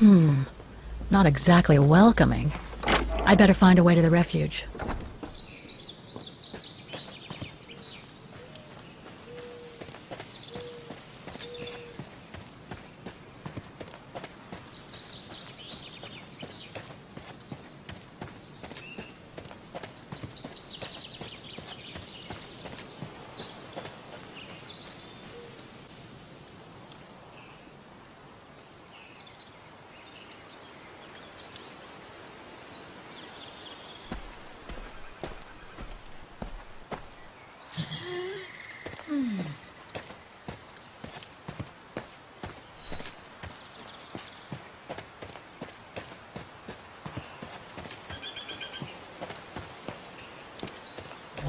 Not exactly welcoming. I'd better find a way to the refuge.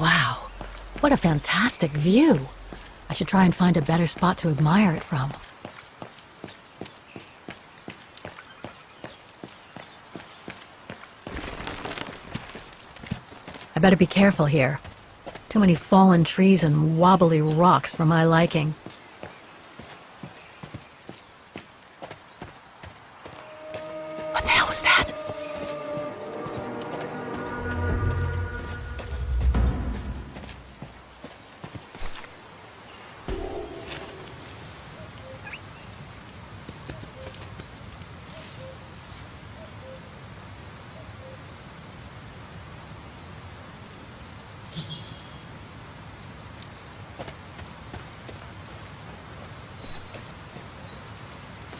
Wow, what a fantastic view. I should try and find a better spot to admire it from. I better be careful here. Too many fallen trees and wobbly rocks for my liking. What the hell was that?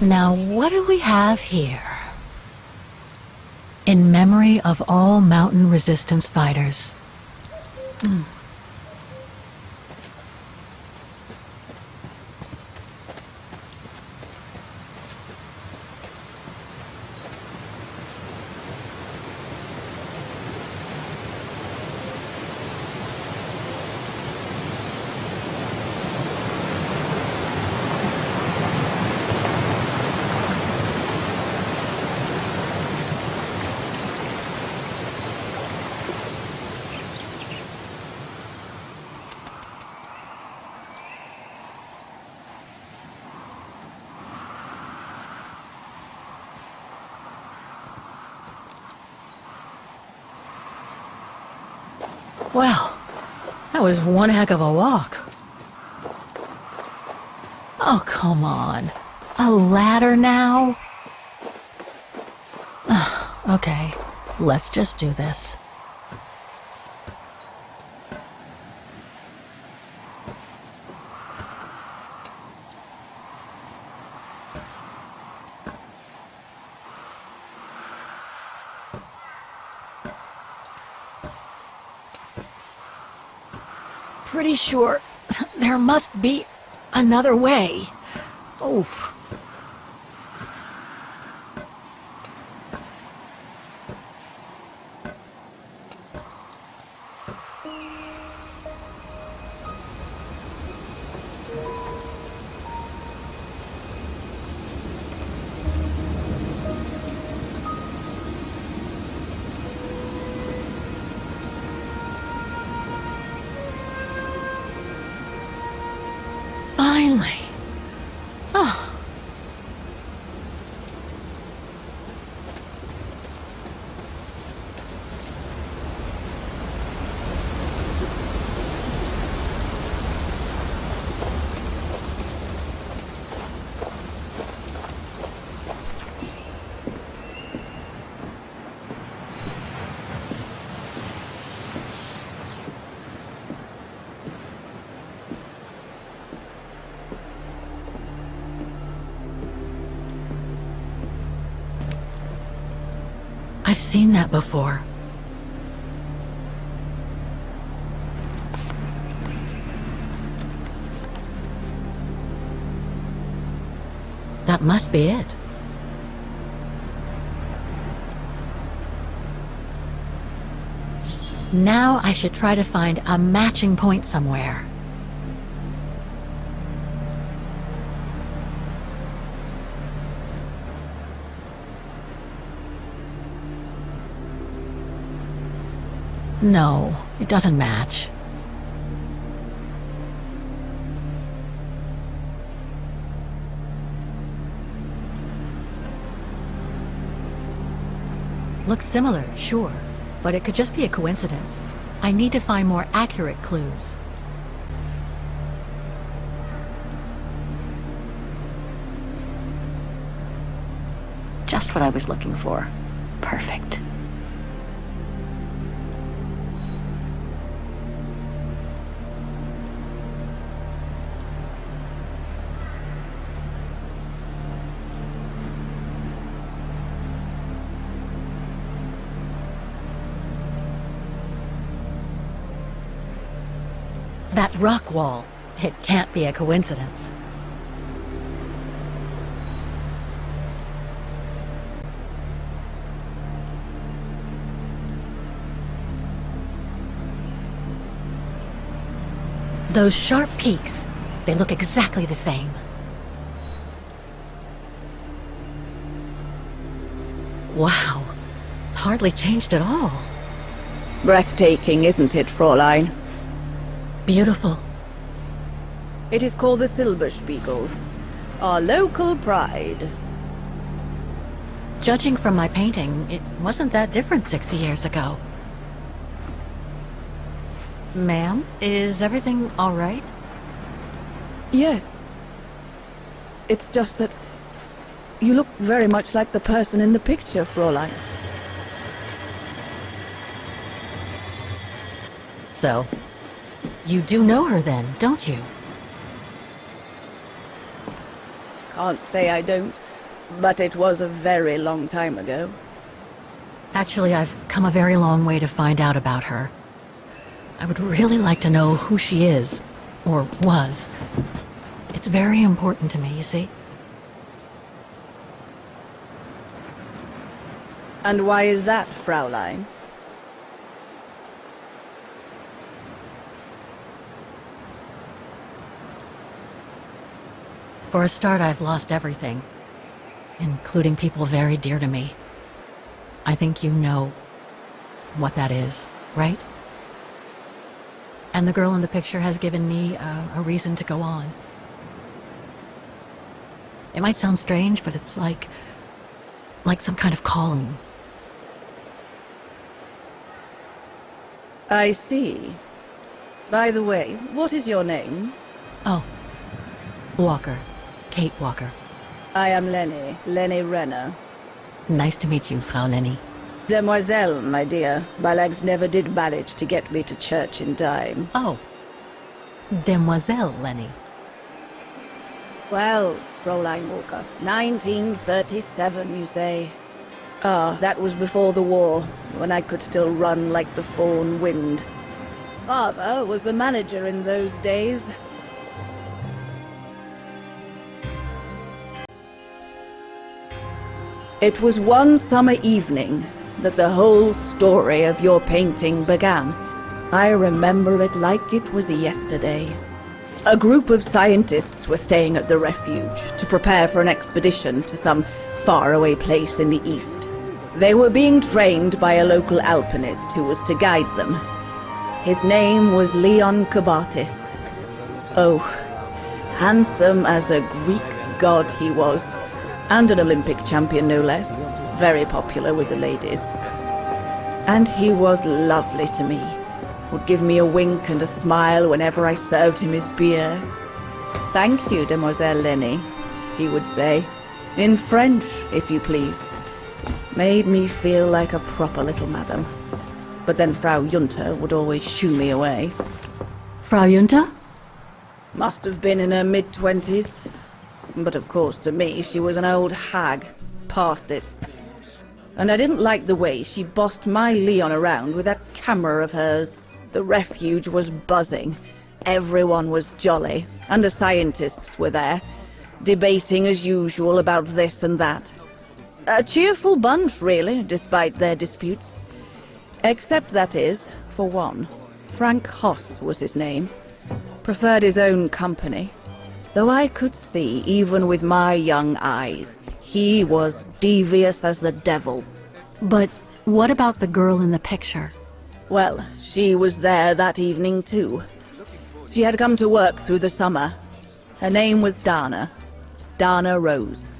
Now, what do we have here? In memory of all mountain resistance fighters. Well, that was one heck of a walk. Oh, come on. A ladder now? Okay, let's just do this. Pretty sure there must be another way. Oof. Finally. Oh. I've seen that before. That must be it. Now I should try to find a matching point somewhere. No, it doesn't match. Looks similar, sure, but it could just be a coincidence. I need to find more accurate clues. Just what I was looking for. Perfect. That rock wall. It can't be a coincidence. Those sharp peaks, they look exactly the same. Wow, hardly changed at all. Breathtaking, isn't it, Fräulein? Beautiful. It is called the Silberspiegel, our local pride. Judging from my painting, it wasn't that different 60 years ago. Ma'am, is everything all right? Yes. It's just that you look very much like the person in the picture, Fräulein. So, you do know her then, don't you? Can't say I don't, but it was a very long time ago. Actually, I've come a very long way to find out about her. I would really like to know who she is, or was. It's very important to me, you see? And why is that, Fräulein? For a start, I've lost everything, including people very dear to me. I think you know what that is, right? And the girl in the picture has given me a reason to go on. It might sound strange, but it's like some kind of calling. I see. By the way, what is your name? Oh, Walker. Kate Walker. I am Lenny Renner. Nice to meet you, Frau Lenny. Demoiselle, my dear. My legs never did manage to get me to church in time. Oh. Demoiselle Lenny. Well, Fräulein Walker, 1937, you say? Ah, that was before the war, when I could still run like the fawn wind. Father was the manager in those days. It was one summer evening that the whole story of your painting began. I remember it like it was yesterday. A group of scientists were staying at the refuge to prepare for an expedition to some faraway place in the east. They were being trained by a local alpinist who was to guide them. His name was Leon Kubatis. Oh, handsome as a Greek god he was, and an Olympic champion no less, very popular with the ladies. And he was lovely to me, would give me a wink and a smile whenever I served him his beer. "Thank you, Demoiselle Lenny," he would say, in French, if you please. Made me feel like a proper little madam. But then Frau Junta would always shoo me away. Frau Junta? Must have been in her mid-20s. But of course, to me, she was an old hag. Past it. And I didn't like the way she bossed my Leon around with that camera of hers. The refuge was buzzing. Everyone was jolly. And the scientists were there, debating as usual about this and that. A cheerful bunch, really, despite their disputes. Except, that is, for one. Frank Hoss was his name. Preferred his own company. Though I could see, even with my young eyes, he was devious as the devil. But what about the girl in the picture? Well, she was there that evening too. She had come to work through the summer. Her name was Dana. Dana Rose.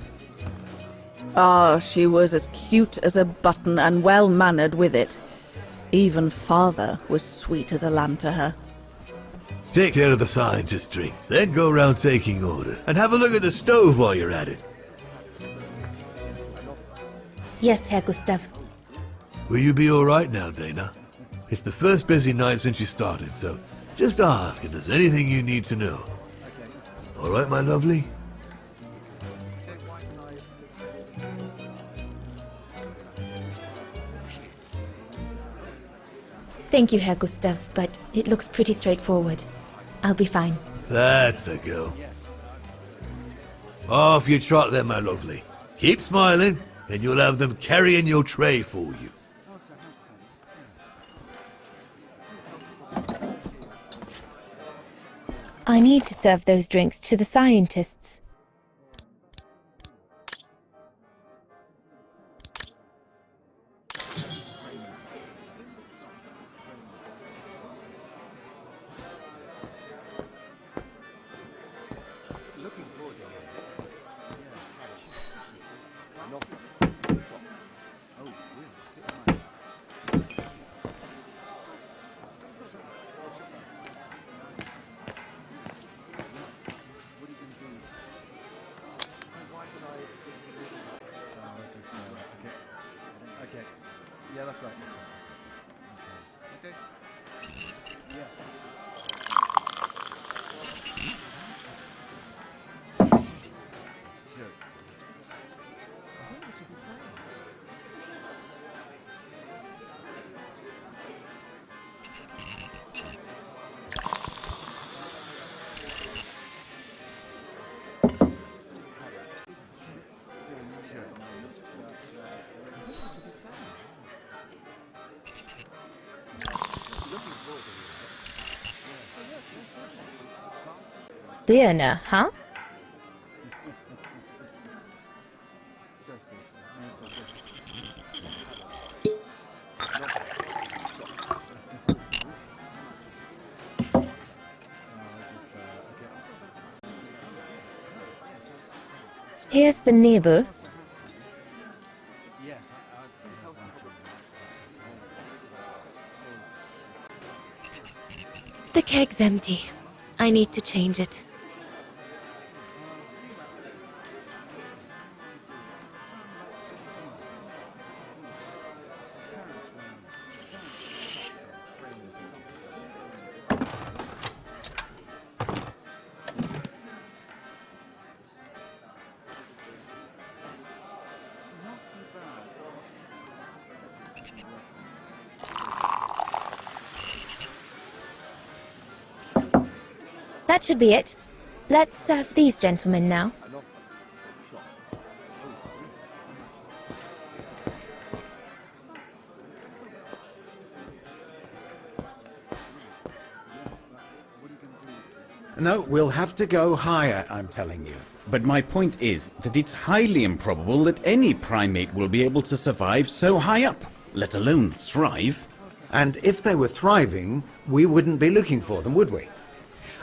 Ah, she was as cute as a button and well-mannered with it. Even father was sweet as a lamb to her. Take care of the scientist drinks, then go around taking orders. And have a look at the stove while you're at it. Yes, Herr Gustav. Will you be alright now, Dana? It's the first busy night since you started, so just ask if there's anything you need to know. Alright, my lovely? Thank you, Herr Gustav, but it looks pretty straightforward. I'll be fine. That's the girl. Off you trot then, my lovely. Keep smiling, and you'll have them carrying your tray for you. I need to serve those drinks to the scientists. Yeah, that's right. Okay. Yeah. Birne, huh? Here's the Nebel. The keg's empty. I need to change it. That should be it. Let's serve these gentlemen now. No, we'll have to go higher, I'm telling you. But my point is that it's highly improbable that any primate will be able to survive so high up, let alone thrive. And if they were thriving, we wouldn't be looking for them, would we?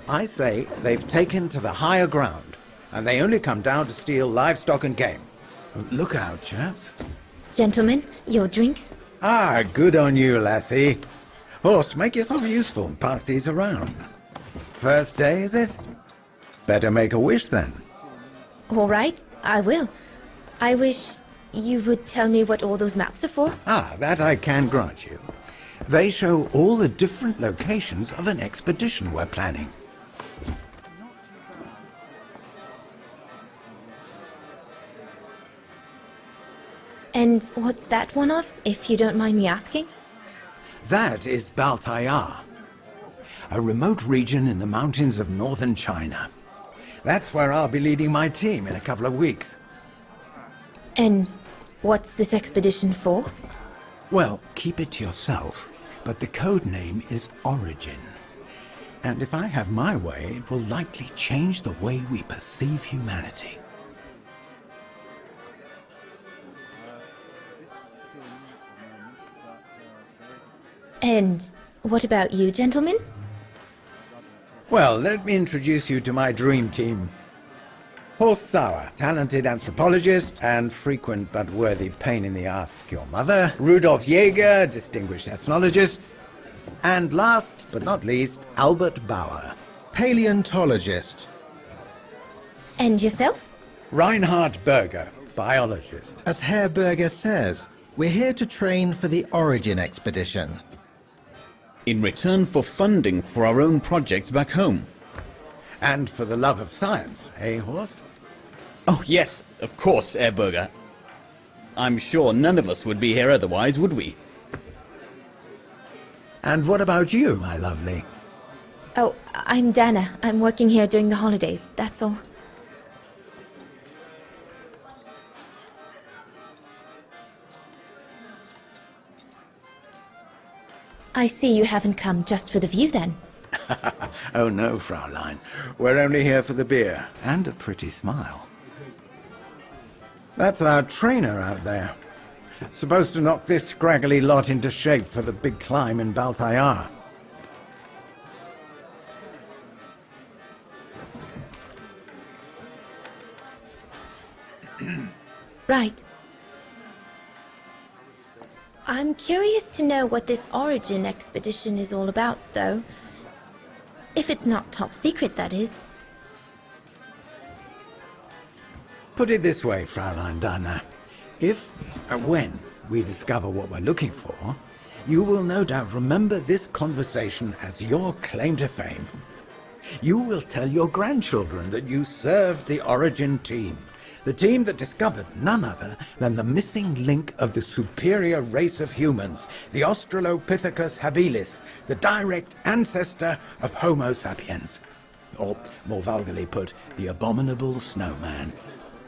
I say they've taken to the higher ground, and they only come down to steal livestock and game. Look out, chaps. Gentlemen, your drinks? Ah, good on you, lassie. Horst, make yourself useful and pass these around. First day, is it? Better make a wish then. All right, I will. I wish you would tell me what all those maps are for. Ah, that I can grant you. They show all the different locations of an expedition we're planning. And what's that one of, if you don't mind me asking? That is Baltayar, a remote region in the mountains of northern China. That's where I'll be leading my team in a couple of weeks. And what's this expedition for? Well, keep it to yourself, but the code name is Origin. And if I have my way, it will likely change the way we perceive humanity. And what about you, gentlemen? Well, let me introduce you to my dream team. Horst Sauer, talented anthropologist and frequent but worthy pain in the ass your mother. Rudolf Jäger, distinguished ethnologist. And last but not least, Albert Bauer, paleontologist. And yourself? Reinhard Berger, biologist. As Herr Berger says, we're here to train for the Origin expedition. In return for funding for our own projects back home. And for the love of science, eh, Horst? Oh, yes, of course, Herr Berger. I'm sure none of us would be here otherwise, would we? And what about you, my lovely? Oh, I'm Dana. I'm working here during the holidays, that's all. I see you haven't come just for the view, then. Oh no, Fraulein. We're only here for the beer and a pretty smile. That's our trainer out there. Supposed to knock this scraggly lot into shape for the big climb in Baltayar. Right. I'm curious to know what this Origin expedition is all about, though. If it's not top secret, that is. Put it this way, Fraulein Dana. If, when, we discover what we're looking for, you will no doubt remember this conversation as your claim to fame. You will tell your grandchildren that you served the Origin team. The team that discovered none other than the missing link of the superior race of humans, the Australopithecus habilis, the direct ancestor of Homo sapiens. Or, more vulgarly put, the abominable snowman.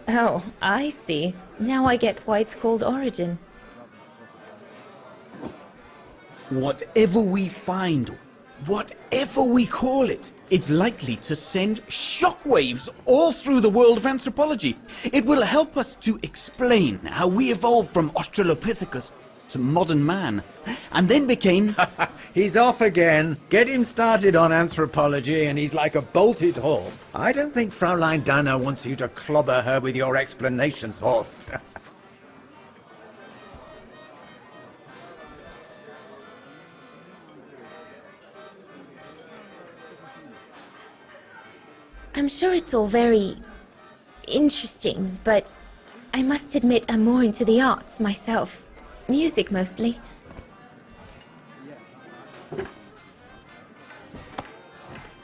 Oh, I see. Now I get why it's called Origin. Whatever we find, whatever we call it, it's likely to send shockwaves all through the world of anthropology. It will help us to explain how we evolved from Australopithecus to modern man, and then became... He's off again. Get him started on anthropology and he's like a bolted horse. I don't think Fraulein Dana wants you to clobber her with your explanations, Horst. I'm sure it's all very interesting, but I must admit I'm more into the arts myself. Music mostly.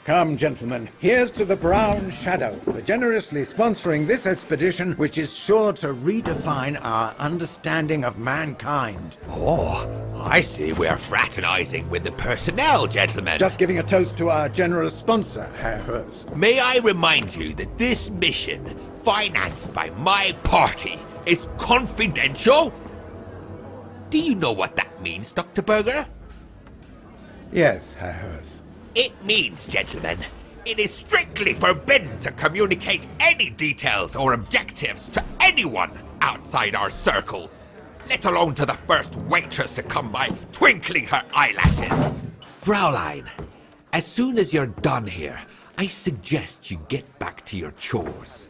Come, gentlemen, here's to the Brown Shadow for generously sponsoring this expedition, which is sure to redefine our understanding of mankind. Oh, I see we're fraternizing with the personnel, gentlemen. Just giving a toast to our generous sponsor, Herr Herz. May I remind you that this mission, financed by my party, is confidential? Do you know what that means, Dr. Berger? Yes, Herr Herz. It means, gentlemen, it is strictly forbidden to communicate any details or objectives to anyone outside our circle, let alone to the first waitress to come by twinkling her eyelashes. Fraulein, as soon as you're done here, I suggest you get back to your chores.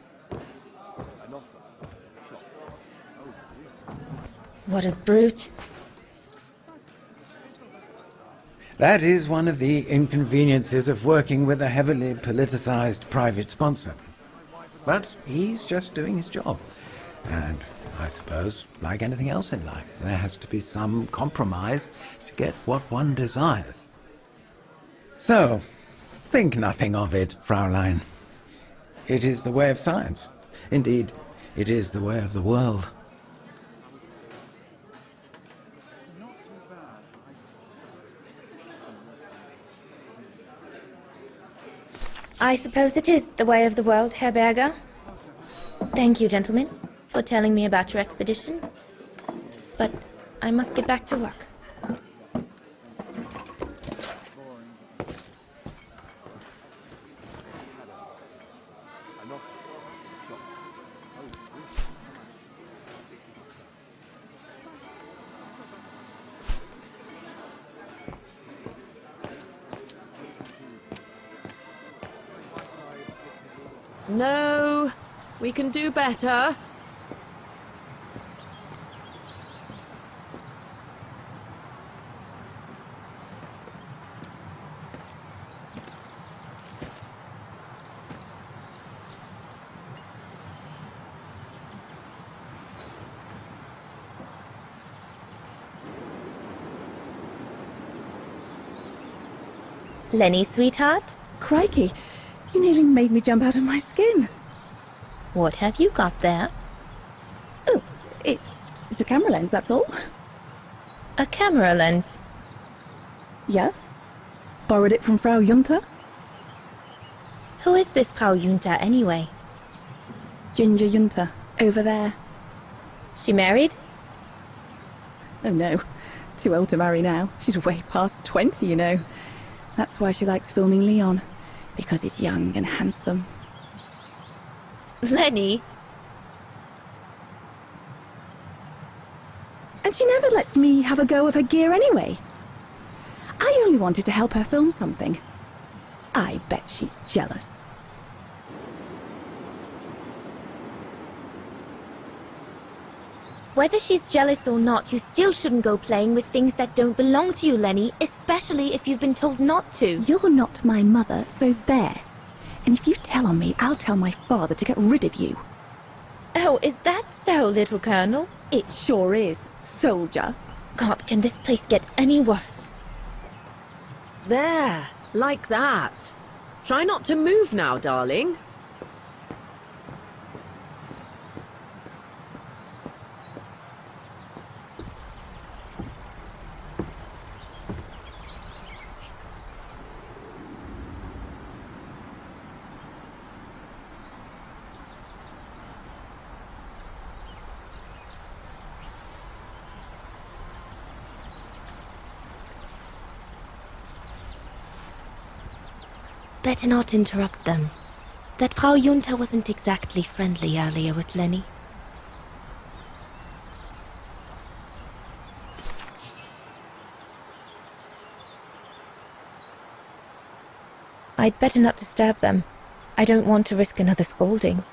What a brute. That is one of the inconveniences of working with a heavily politicized private sponsor. But he's just doing his job. And I suppose, like anything else in life, there has to be some compromise to get what one desires. So, think nothing of it, Fraulein. It is the way of science. Indeed, it is the way of the world. I suppose it is the way of the world, Herr Berger. Thank you, gentlemen, for telling me about your expedition. But I must get back to work. No, We can do better. Lenny, sweetheart? Crikey, you nearly made me jump out of my skin. What have you got there? Oh, it's a camera lens, that's all. A camera lens? Yeah. Borrowed it from Frau Junta. Who is this Frau Junta, anyway? Ginger Junta, over there. She married? Oh no, too old to marry now. She's way past 20, you know. That's why she likes filming Leon, because he's young and handsome. Lenny? And she never lets me have a go of her gear anyway. I only wanted to help her film something. I bet she's jealous. Whether she's jealous or not, you still shouldn't go playing with things that don't belong to you, Lenny, especially if you've been told not to. You're not my mother, so there. And if you tell on me, I'll tell my father to get rid of you. Oh, is that so, little Colonel? It sure is, soldier. God, can this place get any worse? There, like that. Try not to move now, darling. Better not interrupt them. That Frau Junta wasn't exactly friendly earlier with Lenny. I'd better not disturb them. I don't want to risk another scolding.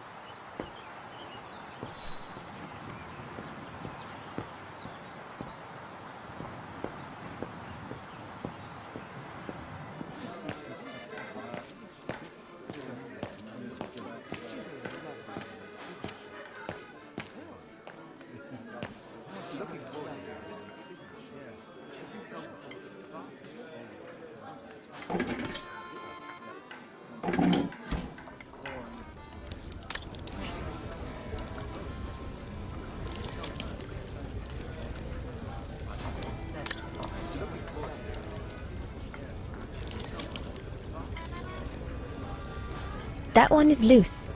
That one is loose.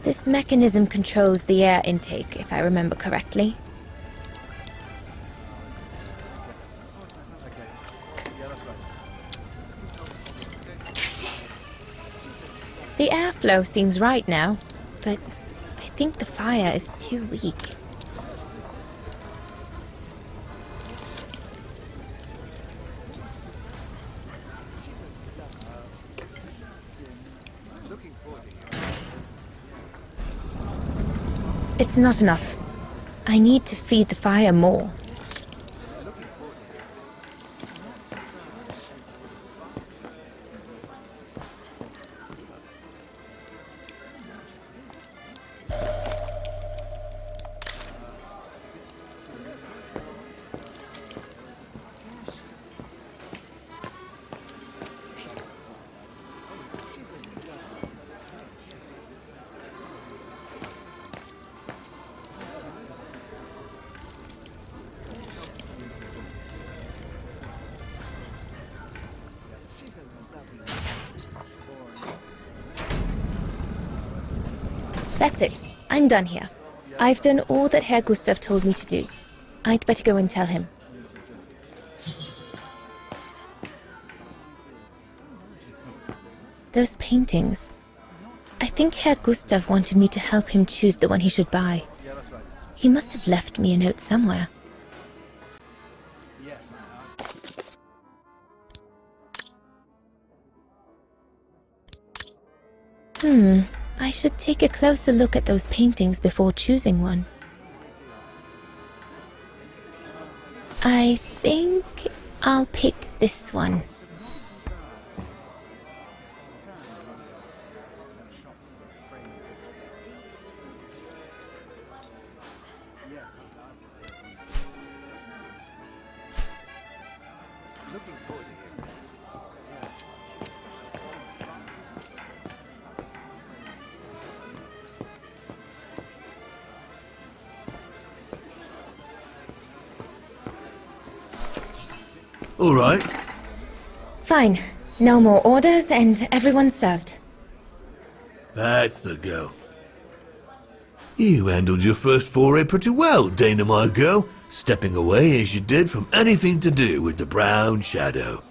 This mechanism controls the air intake, if I remember correctly. The airflow seems right now, but I think the fire is too weak. It's not enough. I need to feed the fire more. That's it. I'm done here. I've done all that Herr Gustav told me to do. I'd better go and tell him. Those paintings. I think Herr Gustav wanted me to help him choose the one he should buy. He must have left me a note somewhere. I should take a closer look at those paintings before choosing one. I think I'll pick this one. All right. Fine. No more orders and everyone's served. That's the go. You handled your first foray pretty well, Dana, my girl, stepping away as you did from anything to do with the Brown Shadow.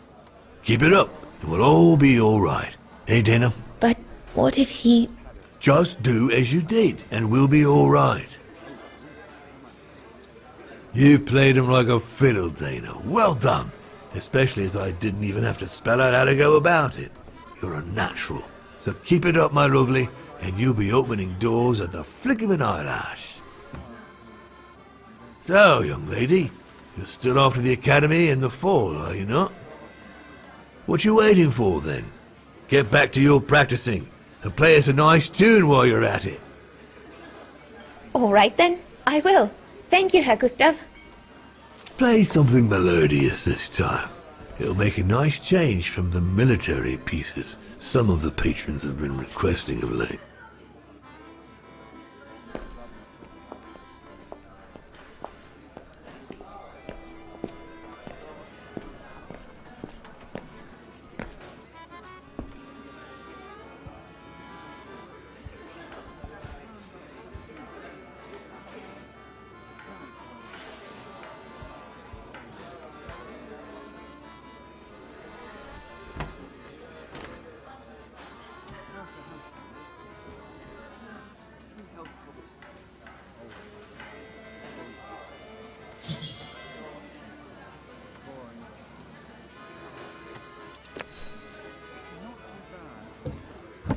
Keep it up, and we'll all be all right. Hey, Dana? But what if he... Just do as you did, and we'll be all right. You played him like a fiddle, Dana. Well done. Especially as I didn't even have to spell out how to go about it. You're a natural. So keep it up, my lovely, and you'll be opening doors at the flick of an eyelash. So, young lady, you're still off to the academy in the fall, are you not? What you waiting for, then? Get back to your practicing, and play us a nice tune while you're at it. All right then, I will. Thank you, Herr Gustav. Play something melodious this time. It'll make a nice change from the military pieces some of the patrons have been requesting of late.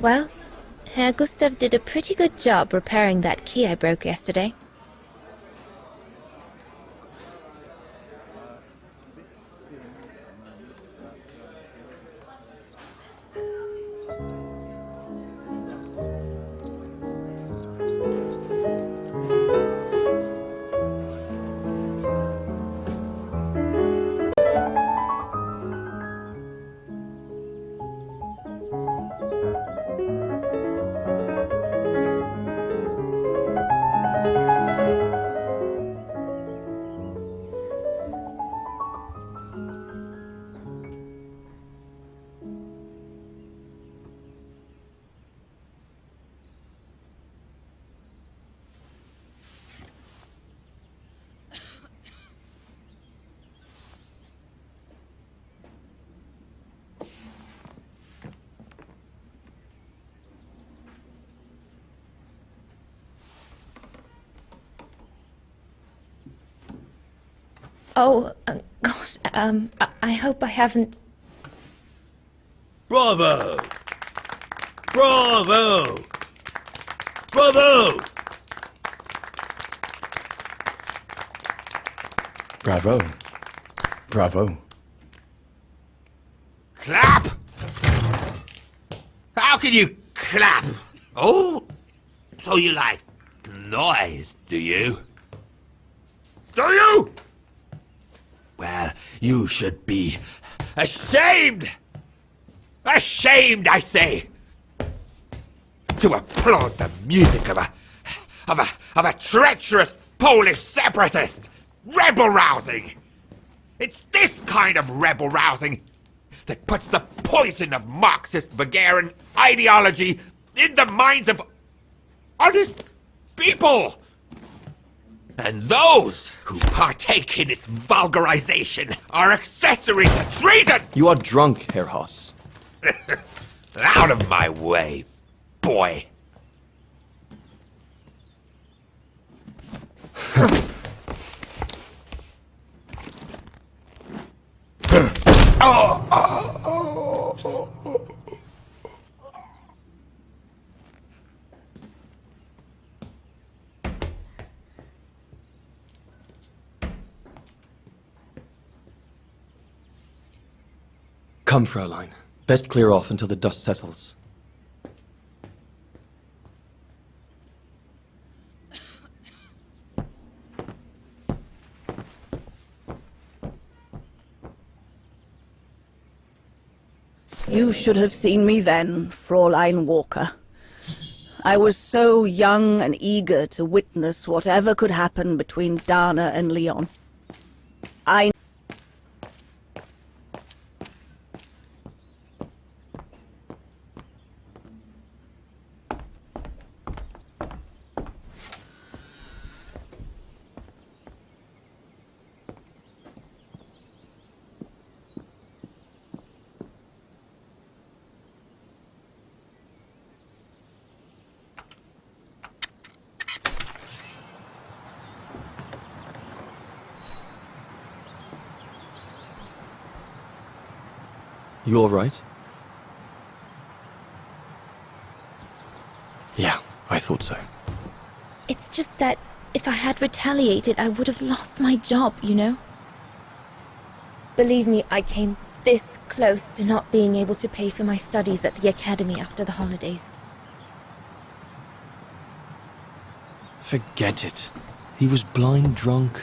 Well, Herr Gustav did a pretty good job repairing that key I broke yesterday. Oh, gosh, I hope I haven't... Bravo! Bravo! Bravo! Bravo. Bravo. Clap! How can you clap? Oh, so you like noise, do you? Do you? Well, you should be ashamed! Ashamed, I say! To applaud the music of a treacherous Polish separatist! Rebel rousing! It's this kind of rebel rousing that puts the poison of Marxist Bulgarian ideology in the minds of honest people! And those who partake in its vulgarization are accessory to treason! You are drunk, Herr Hoss. Out of my way, boy! Come, Fraulein. Best clear off until the dust settles. You should have seen me then, Fraulein Walker. I was so young and eager to witness whatever could happen between Dana and Leon. I You all right? Yeah, I thought so. It's just that if I had retaliated, I would have lost my job, you know? Believe me, I came this close to not being able to pay for my studies at the academy after the holidays. Forget it. He was blind drunk.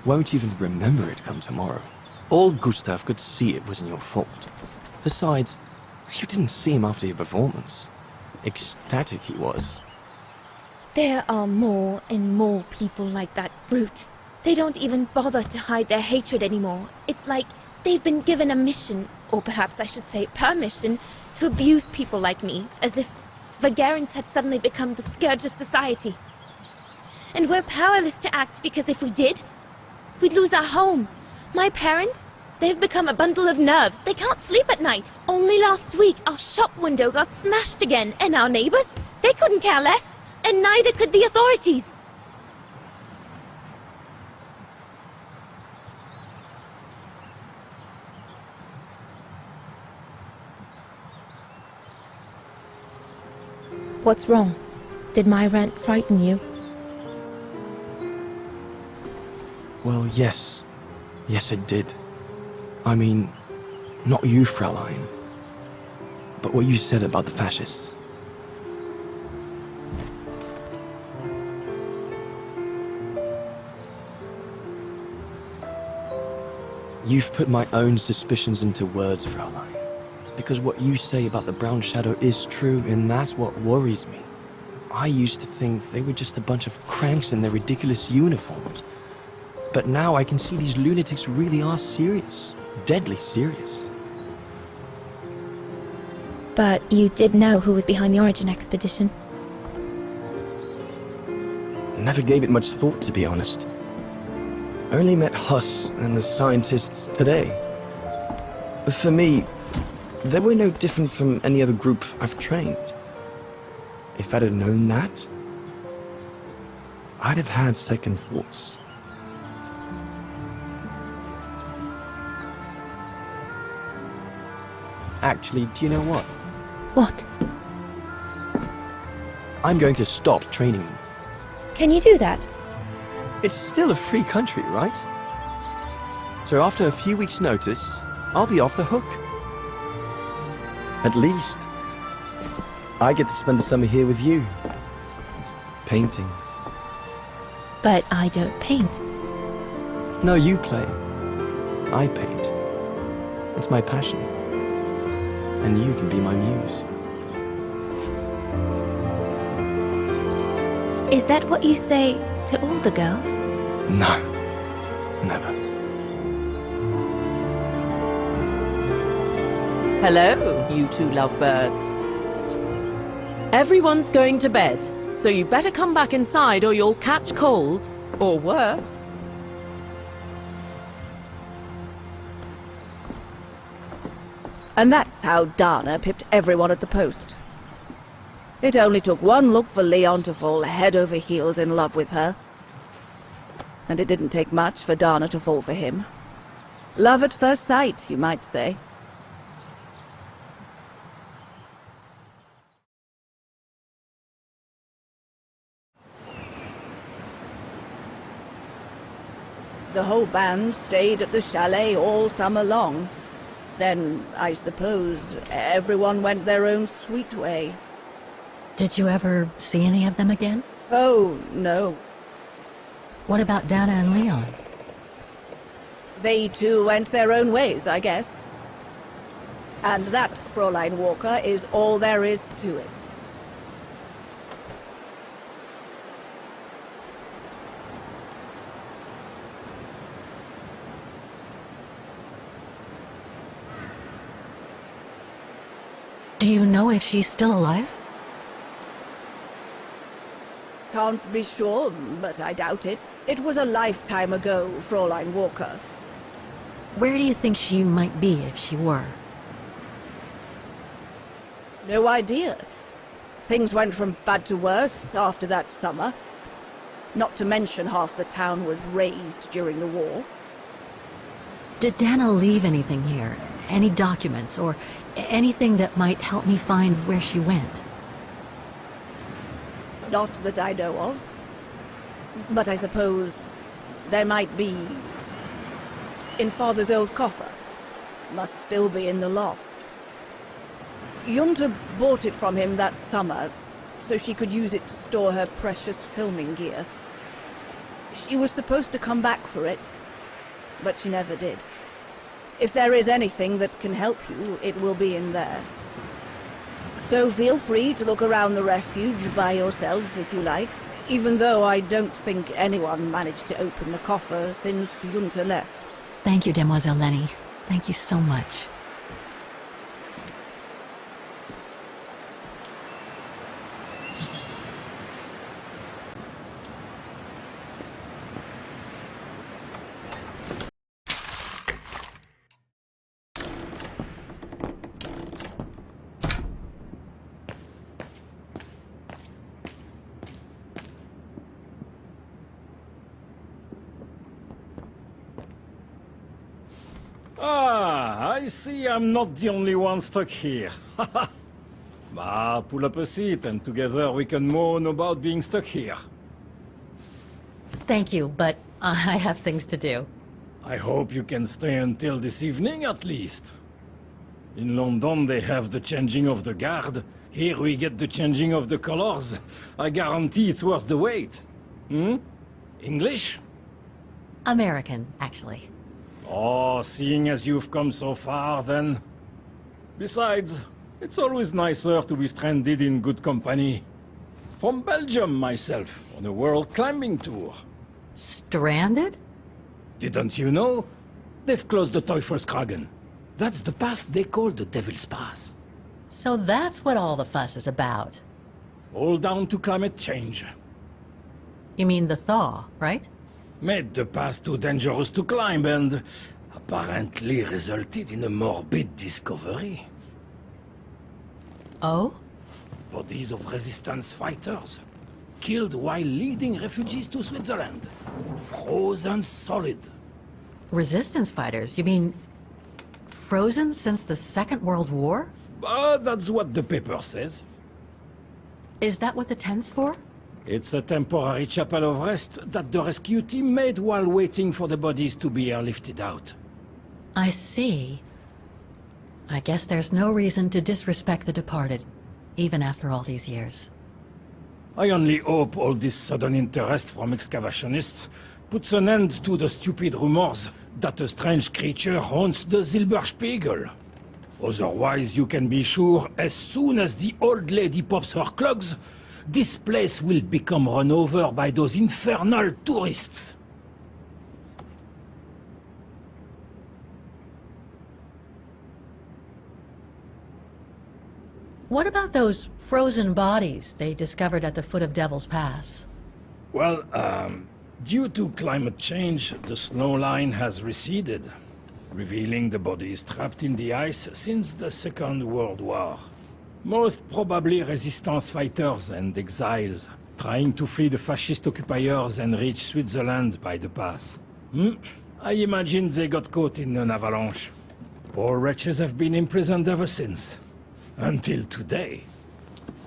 Won't even remember it come tomorrow. All Gustav could see it wasn't your fault. Besides, you didn't see him after your performance. Ecstatic he was. There are more and more people like that brute. They don't even bother to hide their hatred anymore. It's like they've been given a mission, or perhaps I should say permission, to abuse people like me, as if Vagarans had suddenly become the scourge of society. And we're powerless to act because if we did, we'd lose our home. My parents? They've become a bundle of nerves. They can't sleep at night. Only last week, our shop window got smashed again. And our neighbors? They couldn't care less. And neither could the authorities. What's wrong? Did my rant frighten you? Well, yes. Yes, it did. I mean, not you, Fraulein, but what you said about the fascists. You've put my own suspicions into words, Fraulein, because what you say about the Brown Shadow is true, and that's what worries me. I used to think they were just a bunch of cranks in their ridiculous uniforms, but now I can see these lunatics really are serious. Deadly serious. But you did know who was behind the Origin expedition? Never gave it much thought, to be honest. Only met Huss and the scientists today. For me, they were no different from any other group I've trained. If I'd have known that, I'd have had second thoughts. Actually, do you know what? What? I'm going to stop training them. Can you do that? It's still a free country, right? So after a few weeks' notice, I'll be off the hook. At least, I get to spend the summer here with you. Painting. But I don't paint. No, you play. I paint. It's my passion. And you can be my muse. Is that what you say to all the girls? No. Never. Hello, you two lovebirds. Everyone's going to bed, so you better come back inside or you'll catch cold, or worse. And that's how Dana pipped everyone at the post. It only took one look for Leon to fall head over heels in love with her. And it didn't take much for Dana to fall for him. Love at first sight, you might say. The whole band stayed at the chalet all summer long. Then, I suppose, everyone went their own sweet way. Did you ever see any of them again? Oh, no. What about Dana and Leon? They too went their own ways, I guess. And that, Fräulein Walker, is all there is to it. Do you know if she's still alive? Can't be sure, but I doubt it. It was a lifetime ago, Fräulein Walker. Where do you think she might be if she were? No idea. Things went from bad to worse after that summer. Not to mention half the town was razed during the war. Did Dana leave anything here? Any documents or anything that might help me find where she went? Not that I know of. But I suppose there might be in Father's old coffer. Must still be in the loft. Junta bought it from him that summer, so she could use it to store her precious filming gear. She was supposed to come back for it, but she never did. If there is anything that can help you, it will be in there. So feel free to look around the refuge by yourself if you like, even though I don't think anyone managed to open the coffer since Junta left. Thank you, Demoiselle Lenny. Thank you so much. Ah, I see I'm not the only one stuck here. Pull up a seat and together we can moan about being stuck here. Thank you, but I have things to do. I hope you can stay until this evening at least. In London they have the changing of the guard. Here we get the changing of the colors. I guarantee it's worth the wait. English? American, actually. Oh, seeing as you've come so far, then. Besides, it's always nicer to be stranded in good company. From Belgium, myself, on a world climbing tour. Stranded? Didn't you know? They've closed the Teufelskragen. That's the path they call the Devil's Pass. So that's what all the fuss is about. All down to climate change. You mean the thaw, right? Made the path too dangerous to climb and apparently resulted in a morbid discovery. Oh? Bodies of resistance fighters, killed while leading refugees to Switzerland. Frozen solid. Resistance fighters? You mean frozen since the Second World War? That's what the paper says. Is that what the tent's for? It's a temporary chapel of rest that the rescue team made while waiting for the bodies to be airlifted out. I see. I guess there's no reason to disrespect the departed, even after all these years. I only hope all this sudden interest from excavationists puts an end to the stupid rumors that a strange creature haunts the Silberspiegel. Otherwise, you can be sure as soon as the old lady pops her clogs, this place will become run over by those infernal tourists. What about those frozen bodies they discovered at the foot of Devil's Pass? Well, due to climate change, the snow line has receded. revealing the bodies trapped in the ice since the Second World War. Most probably resistance fighters and exiles, trying to flee the fascist occupiers and reach Switzerland by the pass. I imagine they got caught in an avalanche. Poor wretches have been imprisoned ever since. Until today.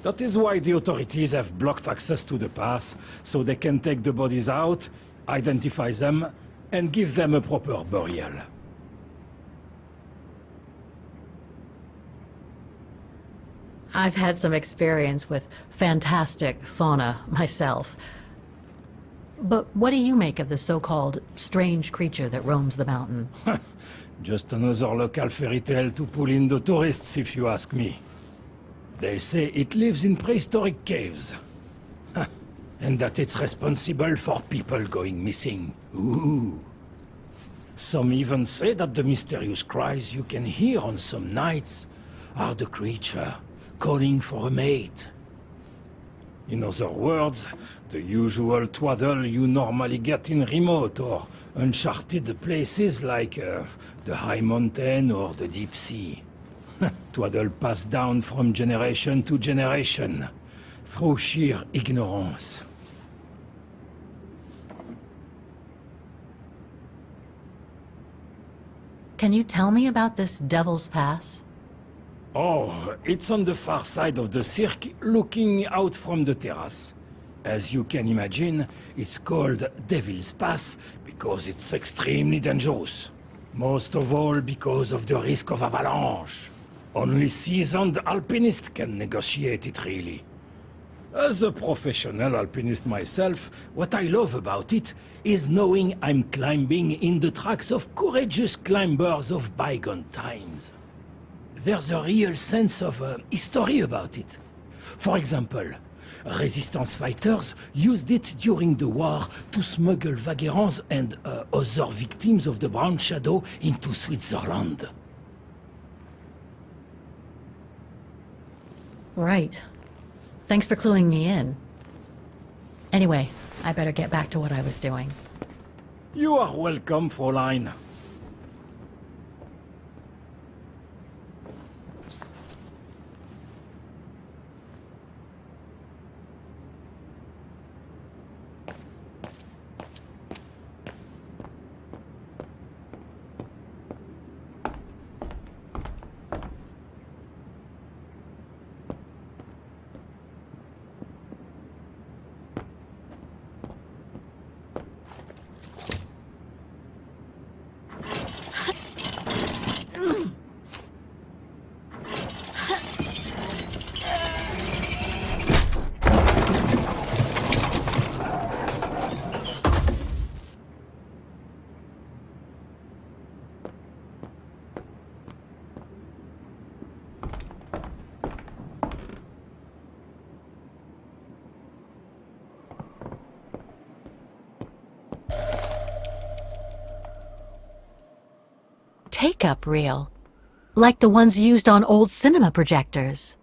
That is why the authorities have blocked access to the pass, so they can take the bodies out, identify them, and give them a proper burial. I've had some experience with fantastic fauna myself. But what do you make of the so-called strange creature that roams the mountain? Just another local fairy tale to pull in the tourists, if you ask me. They say it lives in prehistoric caves. And that it's responsible for people going missing. Ooh. Some even say that the mysterious cries you can hear on some nights are the creature calling for a mate. In other words, the usual twaddle you normally get in remote or uncharted places like the high mountain or the deep sea. Twaddle passed down from generation to generation, through sheer ignorance. Can you tell me about this Devil's Pass? Oh, it's on the far side of the cirque, looking out from the terrace. As you can imagine, it's called Devil's Pass because it's extremely dangerous. Most of all because of the risk of avalanche. Only seasoned alpinists can negotiate it, really. As a professional alpinist myself, what I love about it is knowing I'm climbing in the tracks of courageous climbers of bygone times. There's a real sense of history about it. For example, resistance fighters used it during the war to smuggle vagrants and other victims of the Brown Shadow into Switzerland. Right. Thanks for cluing me in. Anyway, I better get back to what I was doing. You are welcome, Fräulein. Take-up reel, like the ones used on old cinema projectors.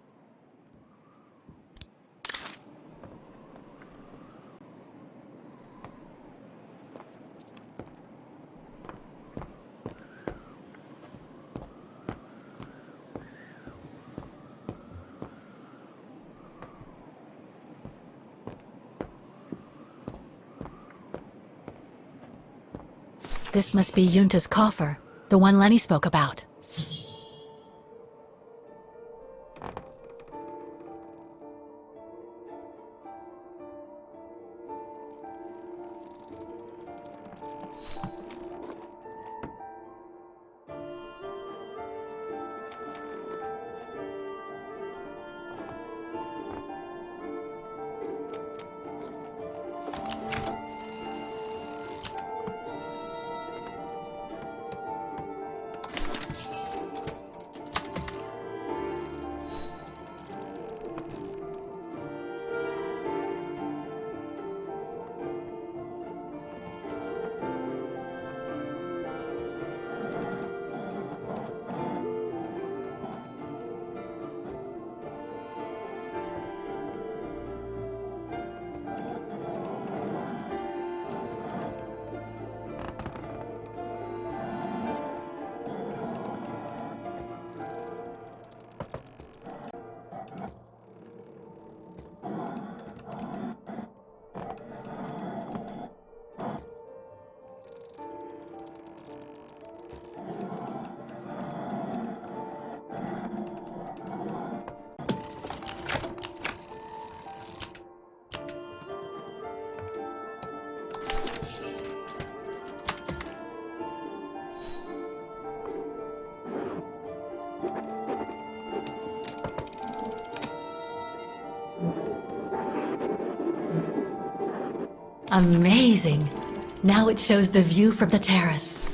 This must be Yunta's coffer. The one Lenny spoke about. Amazing. Now it shows the view from the terrace.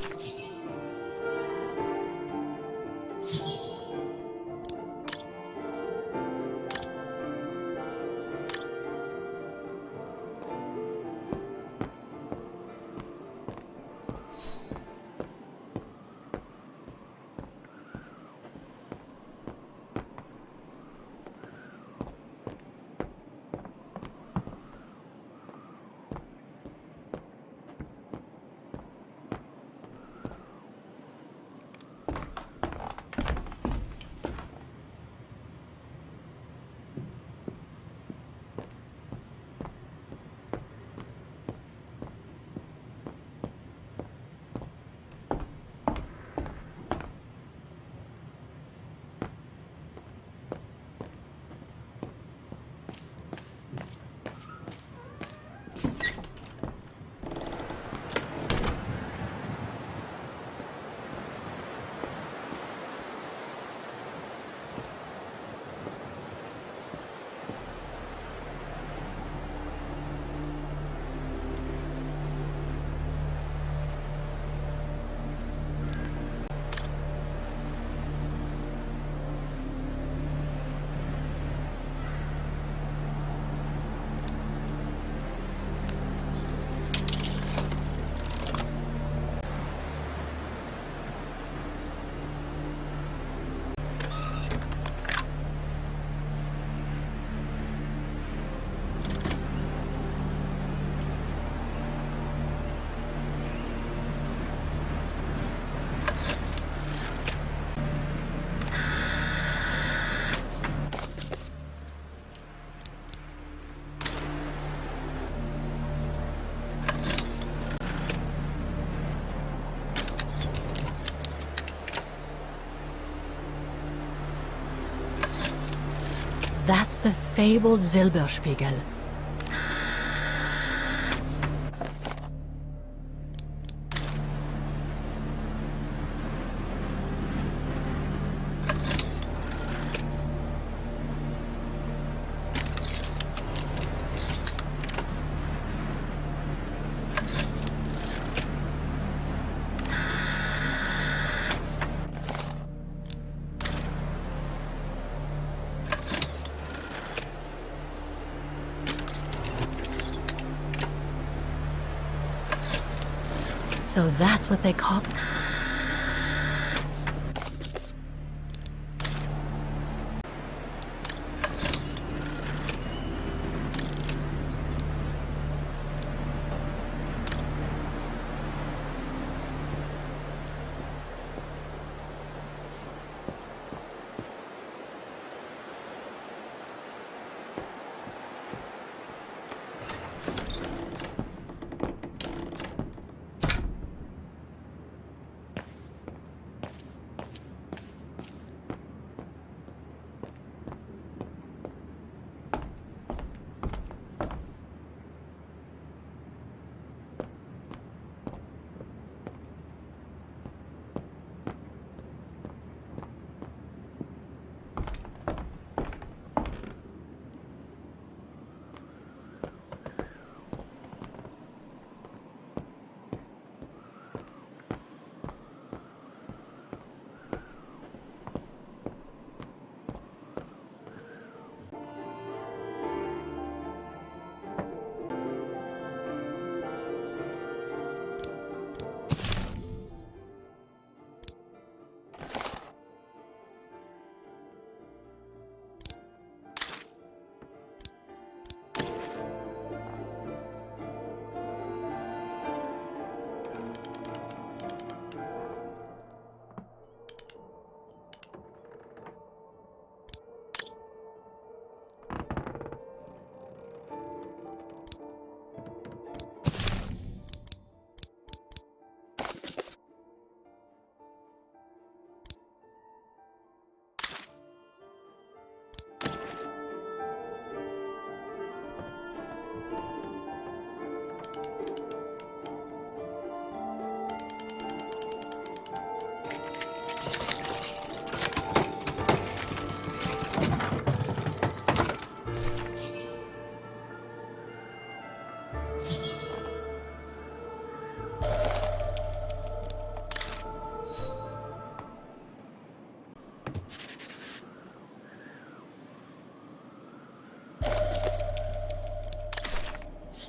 That's the fabled Silberspiegel. So that's what they call...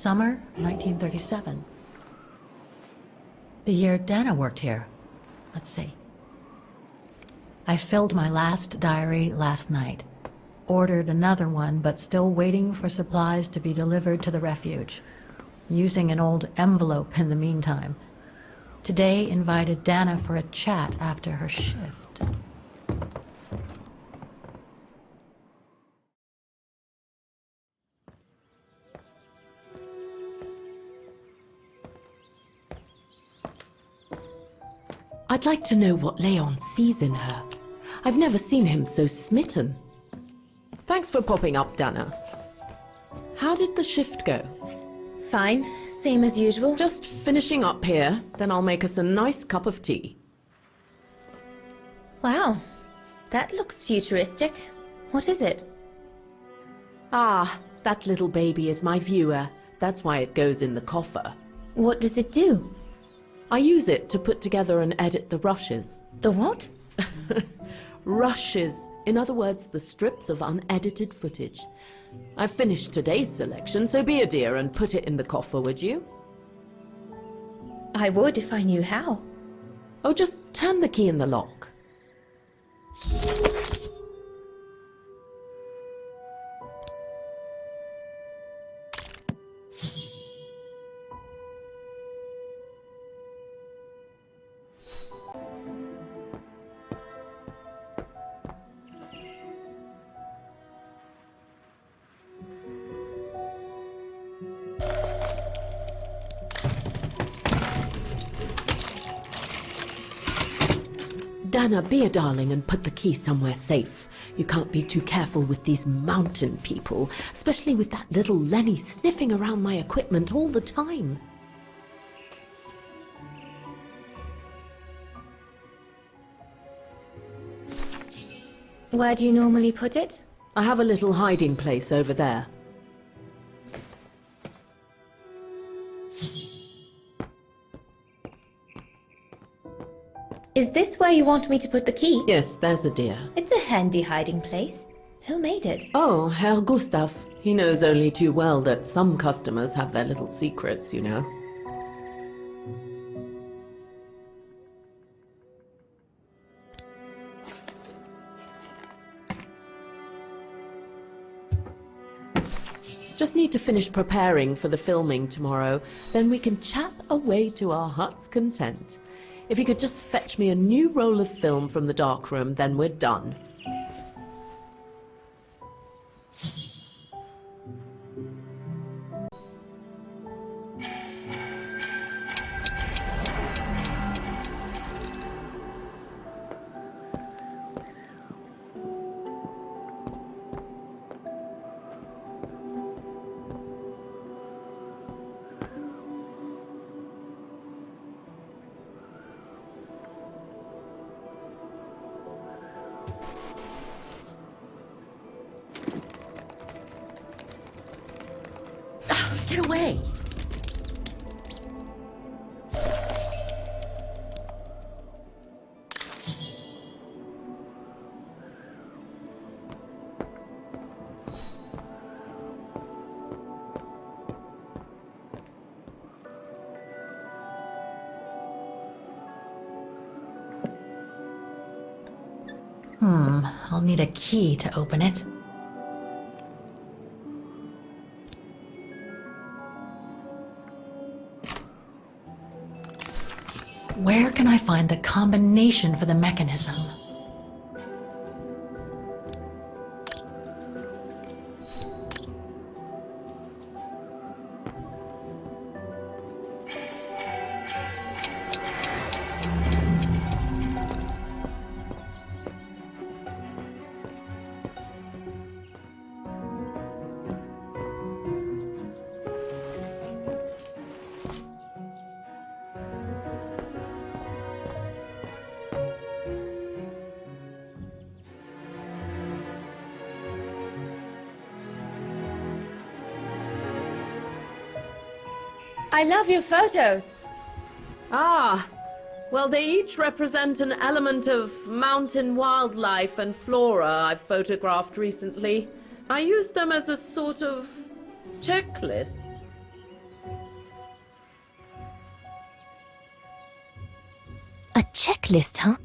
Summer 1937. The year Dana worked here. Let's see. I filled my last diary last night. Ordered another one, but still waiting for supplies to be delivered to the refuge. Using an old envelope in the meantime. Today invited Dana for a chat after her shift. I'd like to know what Leon sees in her. I've never seen him so smitten. Thanks for popping up, Dana. How did the shift go? Fine, same as usual. Just finishing up here, then I'll make us a nice cup of tea. Wow, that looks futuristic. What is it? Ah, that little baby is my viewer. That's why it goes in the coffer. What does it do? I use it to put together and edit the rushes. The what? Rushes. In other words, the strips of unedited footage. I've finished today's selection, so be a dear and put it in the coffer, would you? I would if I knew how. Oh, just turn the key in the lock. Dana, be a darling and put the key somewhere safe. You can't be too careful with these mountain people, especially with that little Lenny sniffing around my equipment all the time. Where do you normally put it? I have a little hiding place over there. Is this where you want me to put the key? Yes, there's a dear. It's a handy hiding place. Who made it? Oh, Herr Gustav. He knows only too well that some customers have their little secrets, you know. Just need to finish preparing for the filming tomorrow, then we can chat away to our heart's content. If you could just fetch me a new roll of film from the darkroom, then we're done. Get away! I'll need a key to open it. Where can I find the combination for the mechanism? I love your photos. Ah, well, they each represent an element of mountain wildlife and flora I've photographed recently. I used them as a sort of checklist. checklist, huh?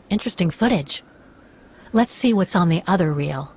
Interesting footage. Let's see what's on the other reel.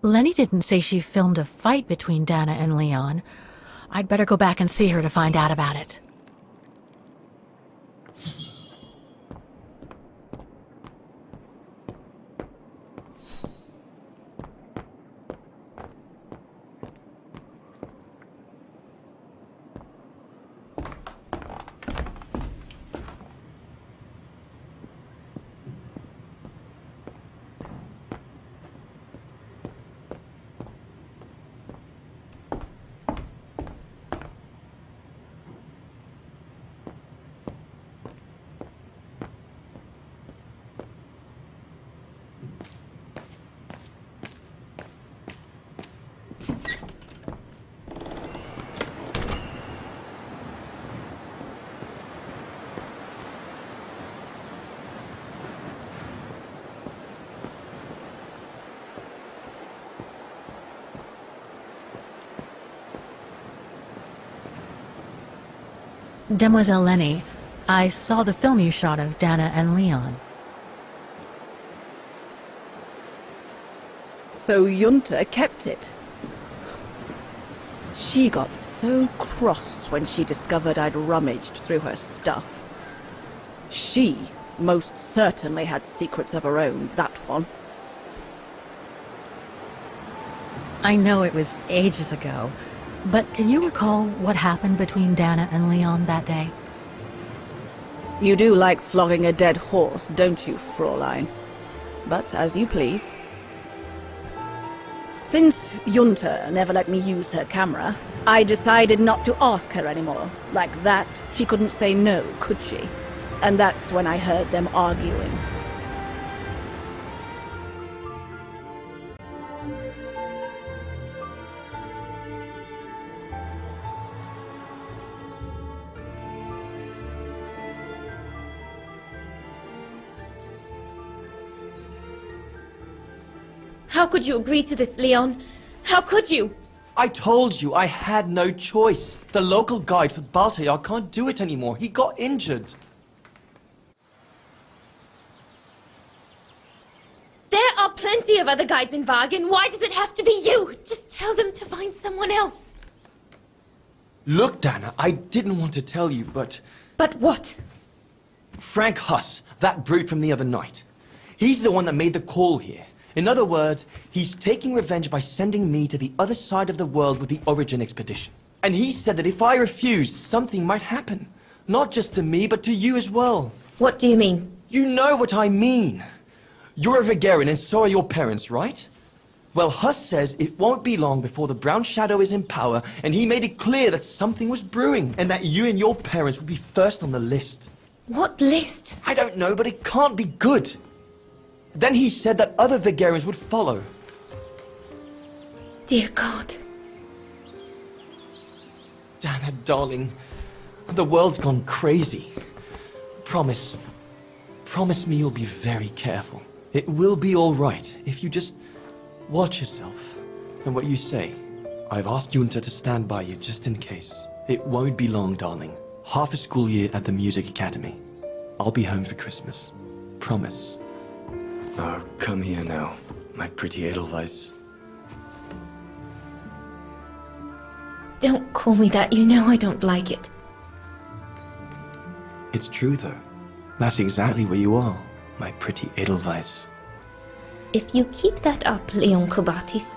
Lenny didn't say she filmed a fight between Dana and Leon. I'd better go back and see her to find out about it. Demoiselle Lenny, I saw the film you shot of Dana and Leon. So Junta kept it. She got so cross when she discovered I'd rummaged through her stuff. She most certainly had secrets of her own, that one. I know it was ages ago, but can you recall what happened between Dana and Leon that day? You do like flogging a dead horse, don't you, Fraulein? But as you please. Since Junta never let me use her camera, I decided not to ask her anymore. Like that, she couldn't say no, could she? And that's when I heard them arguing. How could you agree to this, Leon? How could you? I told you I had no choice. The local guide for Baltayar can't do it anymore. He got injured. There are plenty of other guides in Wagen. Why does it have to be you? Just tell them to find someone else. Look, Dana, I didn't want to tell you, but... But what? Frank Huss, that brute from the other night. He's the one that made the call here. In other words, he's taking revenge by sending me to the other side of the world with the Origin expedition. And he said that if I refused, something might happen. Not just to me, but to you as well. What do you mean? You know what I mean. You're a Vegarian and so are your parents, right? Well, Huss says it won't be long before the Brown Shadow is in power, and he made it clear that something was brewing, and that you and your parents would be first on the list. What list? I don't know, but it can't be good. Then he said that other Vegarians would follow. Dear God. Dana, darling, the world's gone crazy. Promise me you'll be very careful. It will be all right if you just watch yourself and what you say. I've asked Junta to stand by you just in case. It won't be long, darling. Half a school year at the Music Academy. I'll be home for Christmas. Promise. Oh, come here now, my pretty Edelweiss. Don't call me that, you know I don't like it. It's true, though. That's exactly where you are, my pretty Edelweiss. If you keep that up, Leon Kobatis,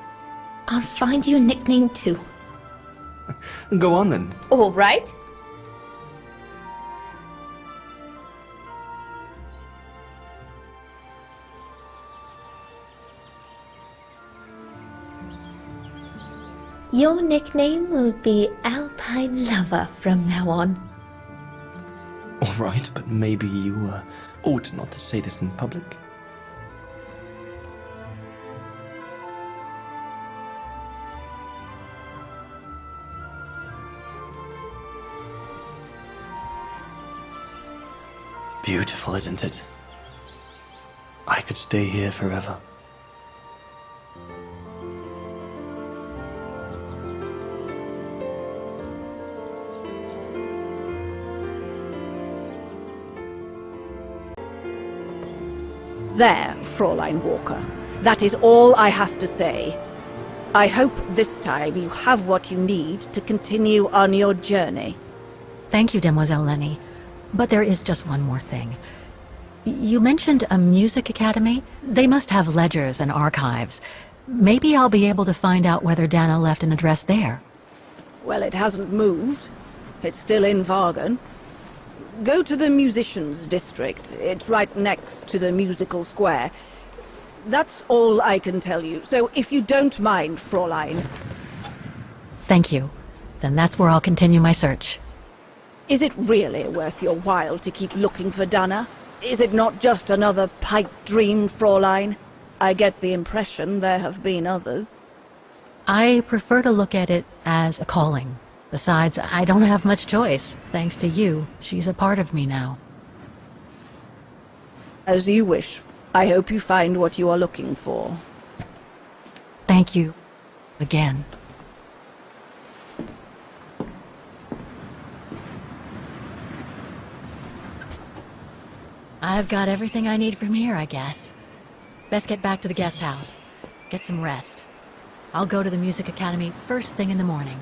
I'll find you a nickname too. Go on then. All right. Your nickname will be Alpine Lover from now on. All right, but maybe you ought not to say this in public. Beautiful, isn't it? I could stay here forever. There, Fraulein Walker. That is all I have to say. I hope this time you have what you need to continue on your journey. Thank you, Demoiselle Lenny. But there is just one more thing. You mentioned a music academy? They must have ledgers and archives. Maybe I'll be able to find out whether Dana left an address there. Well, it hasn't moved. It's still in Vargan. Go to the musicians' district. It's right next to the musical square. That's all I can tell you, so if you don't mind, Fräulein. Thank you. Then that's where I'll continue my search. Is it really worth your while to keep looking for Dana? Is it not just another pipe dream, Fräulein? I get the impression there have been others. I prefer to look at it as a calling. Besides, I don't have much choice. Thanks to you, she's a part of me now. As you wish. I hope you find what you are looking for. Thank you. Again. I've got everything I need from here, I guess. Best get back to the guest house. Get some rest. I'll go to the music academy first thing in the morning.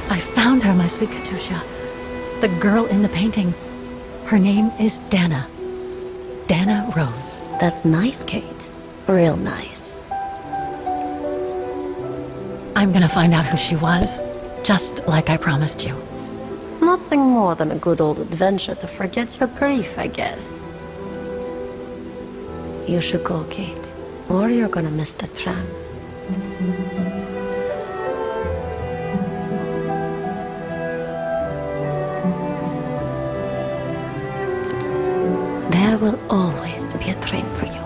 I found her, my sweet Katusha. The girl in the painting. Her name is Dana. Dana Rose. That's nice, Kate. Real nice. I'm gonna find out who she was, just like I promised you. Nothing more than a good old adventure to forget your grief, I guess. You should go, Kate, or you're gonna miss the tram. There will always be a train for you.